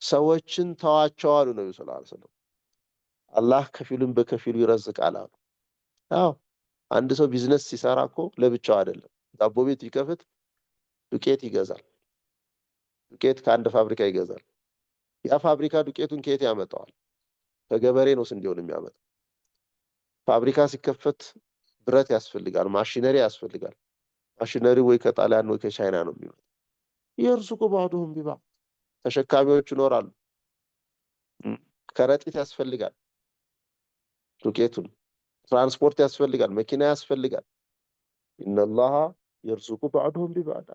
Speaker 2: ሰዎችን ተዋቸው አሉ ነብዩ ሰለላሁ ዐለይሂ ወሰለም። አላህ ከፊሉን በከፊሉ ይረዝቃል አሉ። አዎ አንድ ሰው ቢዝነስ ሲሰራ እኮ ለብቻው አይደለም። ዳቦ ቤት ይከፍት ዱቄት ይገዛል። ዱቄት ከአንድ ፋብሪካ ይገዛል። ያ ፋብሪካ ዱቄቱን ከየት ያመጣዋል? ከገበሬ ነው ስንዴውን የሚያመጣው። ፋብሪካ ሲከፈት ብረት ያስፈልጋል፣ ማሽነሪ ያስፈልጋል። ማሽነሪ ወይ ከጣሊያን ወይ ከቻይና ነው የሚመጣው። የርሱቁ ባዕዱሁም ቢባዕድ ተሸካሚዎች ይኖራሉ። ከረጢት ያስፈልጋል፣ ዱቄቱን ትራንስፖርት ያስፈልጋል፣ መኪና ያስፈልጋል። ኢነላሃ የርሱቁ ባዕዱሁም ቢባዕድ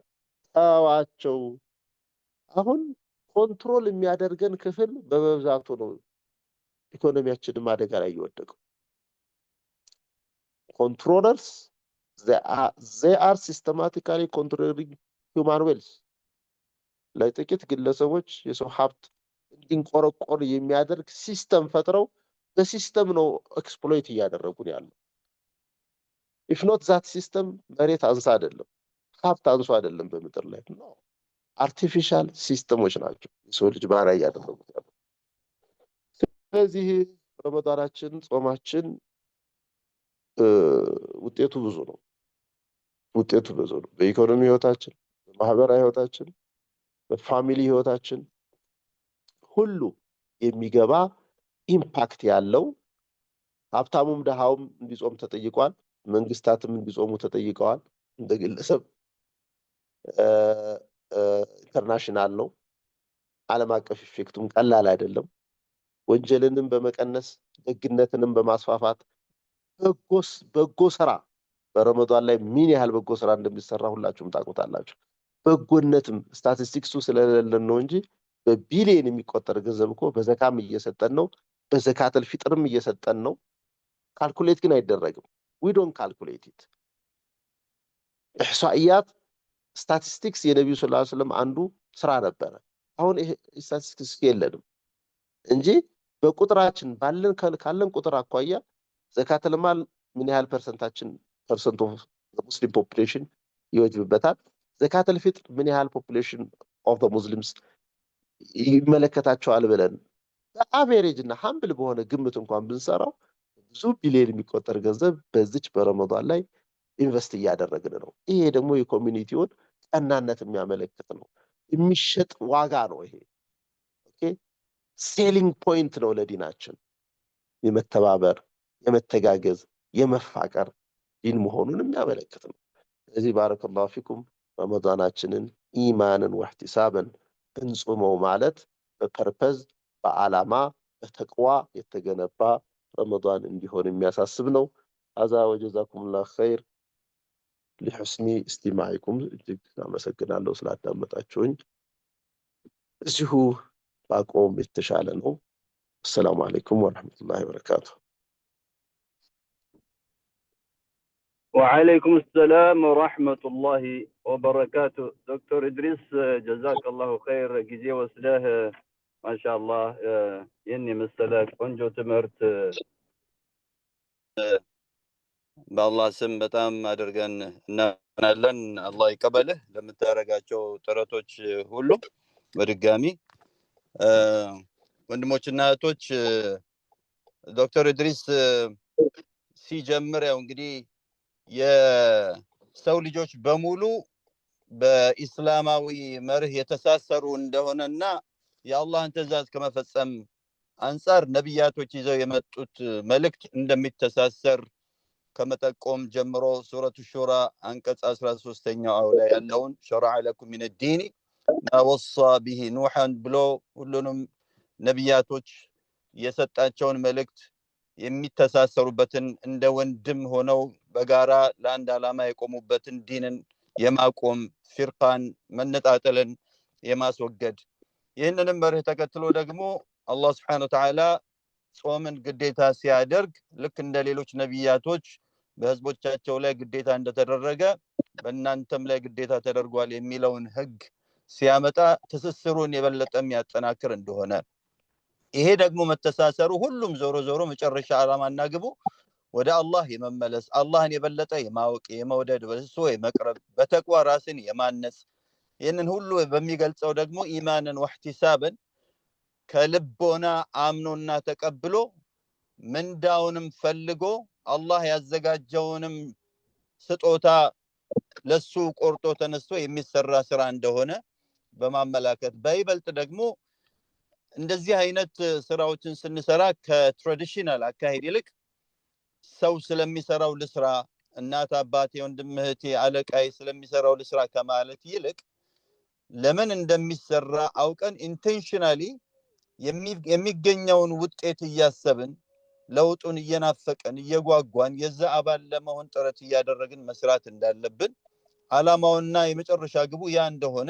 Speaker 2: ተዋቸው። አሁን ኮንትሮል የሚያደርገን ክፍል በመብዛቱ ነው ኢኮኖሚያችንም አደጋ ላይ እየወደቀው። ኮንትሮለርስ they are systematically controlling human wealth። ለጥቂት ግለሰቦች የሰው ሀብት እንዲንቆረቆር የሚያደርግ ሲስተም ፈጥረው በሲስተም ነው ኤክስፕሎይት እያደረጉን ያለው። if not that system መሬት አንሳ አይደለም፣ ሀብት አንሶ አይደለም በምድር ላይ ነው። አርቲፊሻል ሲስተሞች ናቸው የሰው ልጅ ባሪያ እያደረጉት ያለው። ስለዚህ ረመዳናችን ጾማችን ውጤቱ ብዙ ነው። ውጤቱ ብዙ ነው። በኢኮኖሚ ህይወታችን፣ በማህበራዊ ህይወታችን፣ በፋሚሊ ህይወታችን ሁሉ የሚገባ ኢምፓክት ያለው። ሀብታሙም ደሃውም እንዲጾም ተጠይቋል። መንግስታትም እንዲጾሙ ተጠይቀዋል። እንደ ግለሰብ ኢንተርናሽናል ነው። ዓለም አቀፍ ኢፌክቱም ቀላል አይደለም። ወንጀልንም በመቀነስ ደግነትንም በማስፋፋት በጎ ስራ በረመዳን ላይ ምን ያህል በጎ ስራ እንደሚሰራ ሁላችሁም ታውቁታላችሁ። በጎነትም ስታቲስቲክሱ ስለሌለን ነው እንጂ በቢሊየን የሚቆጠር ገንዘብ እኮ በዘካም እየሰጠን ነው፣ በዘካተል ፊጥርም እየሰጠን ነው። ካልኩሌት ግን አይደረግም። ዊ ዶንት ካልኩሌት ኢት። ኢህሳኢያት ስታቲስቲክስ የነብዩ ሰለላሁ ዐለይሂ ወሰለም አንዱ ስራ ነበረ። አሁን ይሄ ስታቲስቲክስ የለንም እንጂ በቁጥራችን ካለን ቁጥር አኳያ ዘካተል ማል ምን ያህል ፐርሰንት ኦፍ ሙስሊም ፖፑሌሽን ይወጅብበታል፣ ዘካተል ፊጥር ምን ያህል ፖፑሌሽን ኦፍ ዘ ሙስሊምስ ይመለከታቸዋል ብለን በአቬሬጅ እና ሀምብል በሆነ ግምት እንኳን ብንሰራው ብዙ ቢሊዮን የሚቆጠር ገንዘብ በዚች በረመዳን ላይ ኢንቨስት እያደረግን ነው። ይሄ ደግሞ የኮሚኒቲውን ቀናነት የሚያመለክት ነው። የሚሸጥ ዋጋ ነው ይሄ። ኦኬ ሴሊንግ ፖይንት ነው ለዲናችን። የመተባበር፣ የመተጋገዝ፣ የመፋቀር ዲን መሆኑን የሚያመለክት ነው። ስለዚህ ባረከላሁ ፊኩም ረመዳናችንን ኢማንን ወህቲሳበን እንጹመው ማለት በፐርፐዝ በዓላማ በተቅዋ የተገነባ ረመዳን እንዲሆን የሚያሳስብ ነው። አዛ ወጀዛኩሙላህ ኸይር ሊሑስኒ እስቲማዒኩም። እጅግ አመሰግናለሁ ስላዳመጣችሁኝ። እዚሁ ባቆም የተሻለ ነው። አሰላሙ አለይኩም ወረሕመቱላሂ ወበረካቱ።
Speaker 3: وعليكم السلام ورحمة الله وبركاته. دكتور إدريس جزاك الله خير جزي وسلاه ما شاء الله يني مسلاك كونجو تمرت
Speaker 1: በአላህ ስም በጣም አድርገን እናመሰግናለን። አላህ ይቀበልህ ለምታደርጋቸው ጥረቶች ሁሉ። በድጋሚ ወንድሞችና እህቶች ዶክተር ኢድሪስ ሲጀምር ያው እንግዲህ የሰው ልጆች በሙሉ በኢስላማዊ መርህ የተሳሰሩ እንደሆነና የአላህን ትእዛዝ ከመፈጸም አንፃር ነቢያቶች ይዘው የመጡት መልእክት እንደሚተሳሰር ከመጠቆም ጀምሮ ሱረቱ ሹራ አንቀጽ 13ኛው ላይ ያለውን ሸረዐ ለኩም ሚነ ዲኒ ማ ወሳ ቢሂ ኑሐን ብሎ ሁሉንም ነቢያቶች የሰጣቸውን መልእክት የሚተሳሰሩበትን እንደ ወንድም ሆነው በጋራ ለአንድ ዓላማ የቆሙበትን ዲንን የማቆም ፊርቃን መነጣጠልን የማስወገድ ይህንንም መርህ ተከትሎ ደግሞ አላህ Subhanahu Wa Ta'ala ጾምን ግዴታ ሲያደርግ ልክ እንደ ሌሎች ነብያቶች በህዝቦቻቸው ላይ ግዴታ እንደተደረገ በእናንተም ላይ ግዴታ ተደርጓል የሚለውን ህግ ሲያመጣ ትስስሩን የበለጠ የሚያጠናክር እንደሆነ ይሄ ደግሞ መተሳሰሩ ሁሉም ዞሮ ዞሮ መጨረሻ ዓላማና ግቡ ወደ አላህ የመመለስ አላህን የበለጠ የማወቅ የመውደድ በሱ የመቅረብ በተቅዋ ራስን የማነጽ ይህንን ሁሉ በሚገልጸው ደግሞ ኢማንን ወህቲሳብን ከልቦና አምኖና ተቀብሎ ምንዳውንም ፈልጎ አላህ ያዘጋጀውንም ስጦታ ለሱ ቆርጦ ተነስቶ የሚሰራ ስራ እንደሆነ በማመላከት በይበልጥ ደግሞ እንደዚህ አይነት ስራዎችን ስንሰራ ከትራዲሽናል አካሄድ ይልቅ ሰው ስለሚሰራው ልስራ እናት አባቴ ወንድም እህቴ አለቃይ ስለሚሰራው ልስራ ከማለት ይልቅ ለምን እንደሚሰራ አውቀን ኢንቴንሽናሊ የሚገኘውን ውጤት እያሰብን ለውጡን እየናፈቀን እየጓጓን የዛ አባል ለመሆን ጥረት እያደረግን መስራት እንዳለብን ዓላማውና የመጨረሻ ግቡ ያ እንደሆነ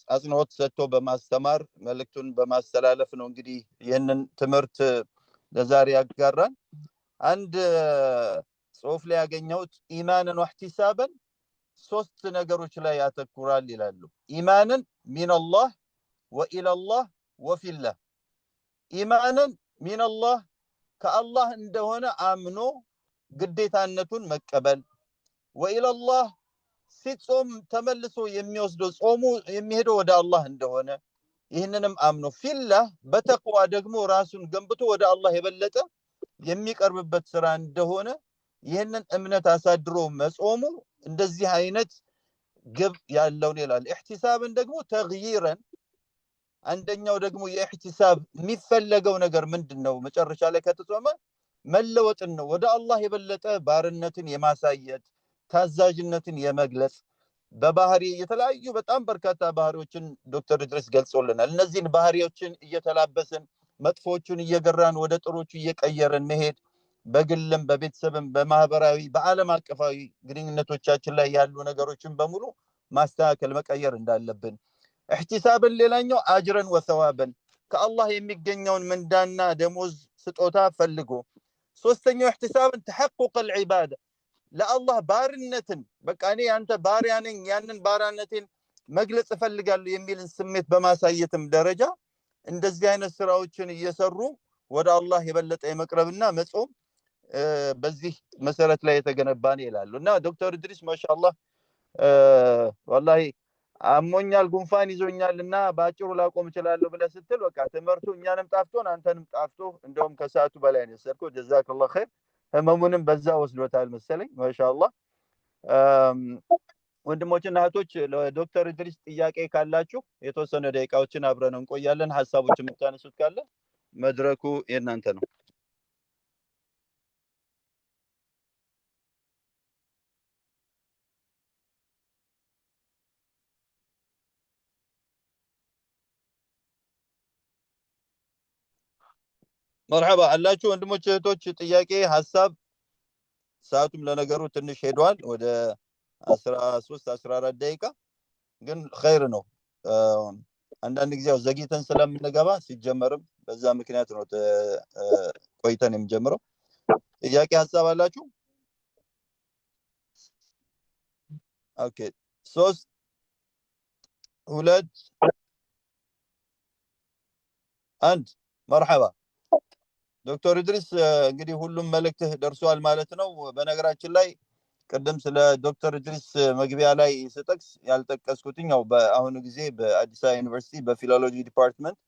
Speaker 1: በአጽንኦት ሰጥቶ በማስተማር መልእክቱን በማስተላለፍ ነው እንግዲህ ይህንን ትምህርት ለዛሬ ያጋራን አንድ ጽሁፍ ላይ ያገኘሁት ኢማንን ወህቲሳብን ሶስት ነገሮች ላይ ያተኩራል ይላሉ ኢማንን ሚነላህ ወኢለላህ ወፊላህ ኢማንን ሚነላህ ከአላህ እንደሆነ አምኖ ግዴታነቱን መቀበል ወኢለላህ ሲጾም ተመልሶ የሚወስደው ጾሙ የሚሄደው ወደ አላህ እንደሆነ ይህንንም አምኖ ፊላህ በተቅዋ ደግሞ ራሱን ገንብቶ ወደ አላህ የበለጠ የሚቀርብበት ስራ እንደሆነ ይህንን እምነት አሳድሮ መጾሙ እንደዚህ አይነት ግብ ያለውን ይላል ኢህቲሳብን ደግሞ ተግይረን አንደኛው ደግሞ የኢህቲሳብ የሚፈለገው ነገር ምንድነው መጨረሻ ላይ ከተጾመ መለወጥን ነው ወደ አላህ የበለጠ ባርነትን የማሳየት ታዛዥነትን የመግለጽ በባህሪ የተለያዩ በጣም በርካታ ባህሪዎችን ዶክተር ድረስ ገልጾልናል እነዚህን ባህሪዎችን እየተላበስን መጥፎቹን እየገራን ወደ ጥሩቹ እየቀየረን መሄድ በግልም በቤተሰብም በማህበራዊ በዓለም አቀፋዊ ግንኙነቶቻችን ላይ ያሉ ነገሮችን በሙሉ ማስተካከል መቀየር እንዳለብን احتسابን ሌላኛው አጅረን ወሰዋበን ከአላህ የሚገኘውን ምንዳና ደሞዝ ስጦታ ፈልጎ ሶስተኛው احتسابን تحقق العباده ለአላህ ባርነትን በቃ እኔ ያንተ ባሪያ ነኝ ያንን ባሪያነቴን መግለጽ ፈልጋለሁ የሚልን ስሜት በማሳየትም ደረጃ እንደዚህ አይነት ስራዎችን እየሰሩ ወደ አላህ የበለጠ የመቅረብና መጾም በዚህ መሰረት ላይ የተገነባ ነው ይላሉና ዶክተር ድሪስ ማሻአላህ والله አሞኛል ጉንፋን ይዞኛልና ባጭሩ ላቆም እችላለሁ ብለ ስትል በቃ ትምህርቱ እኛንም ጣፍቶን አንተንም ጣፍቶ እንደውም ከሰዓቱ በላይ ነው የሰርከው ጀዛከላህ ኸይር ህመሙንም በዛ ወስዶታል መሰለኝ ማሻአላህ ወንድሞችና እህቶች ለዶክተር ድሪስ ጥያቄ ካላችሁ የተወሰነ ደቂቃዎችን አብረን እንቆያለን ሐሳቦችን የምታነሱት ካለ መድረኩ የናንተ ነው مرحبا አላችሁ ወንድሞች እህቶች ጥያቄ ሐሳብ ሰዓቱም ለነገሩ ትንሽ ሄዷል ወደ 13 14 ደቂቃ ግን ኸይር ነው አንዳንድ ጊዜ ዘግይተን ስለምንገባ ሲጀመርም በዛ ምክንያት ነው ቆይተን የምንጀምረው ጥያቄ ሐሳብ አላችሁ ኦኬ 3 2 1 مرحبا ዶክተር ድሪስ እንግዲህ ሁሉም መልእክት ደርሷል ማለት ነው በነገራችን ላይ ቀደም ስለ ዶክተር ድሪስ መግቢያ ላይ ስጠቅስ ያልጠቀስኩትኝ ያው በአሁኑ ጊዜ በአዲስ አበባ ዩኒቨርሲቲ በፊሎሎጂ ዲፓርትመንት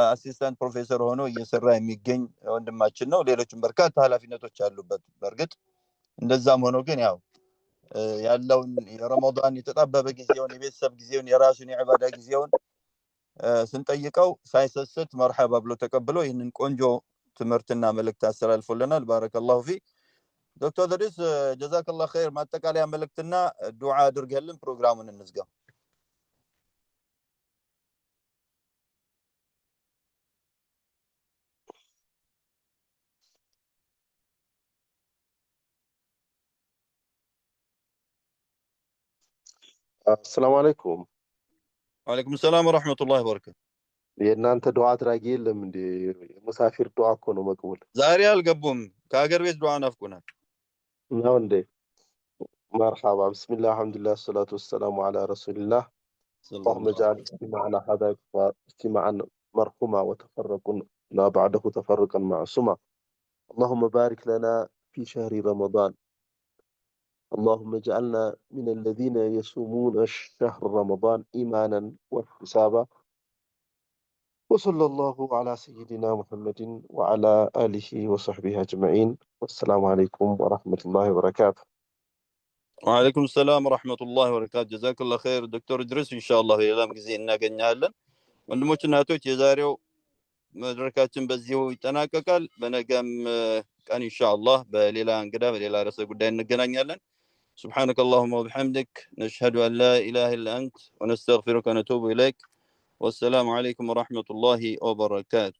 Speaker 1: አሲስታንት ፕሮፌሰር ሆኖ እየሰራ የሚገኝ ወንድማችን ነው ሌሎችም በርካታ ኃላፊነቶች አሉበት በርግጥ እንደዛም ሆኖ ግን ያው ያለውን የረመዳን የተጣበበ ጊዜውን የቤተሰብ ጊዜውን የራሱን የዒባዳ ጊዜውን ስንጠይቀው ሳይሰስት መርሐባ ብሎ ተቀብሎ ይህንን ቆንጆ ትምህርትና መልእክት አስተላልፎልናል ባረከላሁ ፊ ዶክተር ድሪስ ጀዛከላህ ኸይር ማጠቃለያ መልእክትና ዱዓ አድርገልን ፕሮግራሙን እንዝጋው
Speaker 2: السلام عليكم.
Speaker 1: وعليكم السلام ورحمة الله وبركاته.
Speaker 2: የእናንተ ዱዓ አድራጊ የለም እንዴ? ሙሳፊር ዱዓ እኮ ነው መቅቡል
Speaker 1: ዛሬ አልገቡም። ከሀገር ቤት ዱዓ ናፍቁናል።
Speaker 2: ነው እንዴ? መርሐባ ብስሚላህ አልሐምዱሊላህ ሰላቱ ወሰላሙ አላ ረሱሊላህ اللهم اجعل استماعنا هذا استماعا مرحوما وتفرقنا بعده تفرقا معصوما اللهم بارك لنا في شهر رمضان اللهم اجعلنا من الذين يصومون شهر رمضان إيمانا واحتسابا وصلى الله على سيدنا محمد وعلى آله وصحبه أجمعين والسلام عليكم ورحمة الله وبركاته.
Speaker 1: وعليكم السلام ورحمة الله وبركاته. جزاك الله خير دكتور إدريس إن شاء الله ሌላም ጊዜ እናገኛለን። ወንድሞችና እህቶች የዛሬው መድረካችን በዚሁ ይጠናቀቃል። በነገም ቀን ኢንሻአላህ በሌላ እንግዳ በሌላ ርዕሰ ጉዳይ እንገናኛለን። سبحانك اللهم وبحمدك نشهد أن لا إله إلا أنت ونستغفرك ونتوب إليك والسلام عليكم ورحمة الله وبركاته.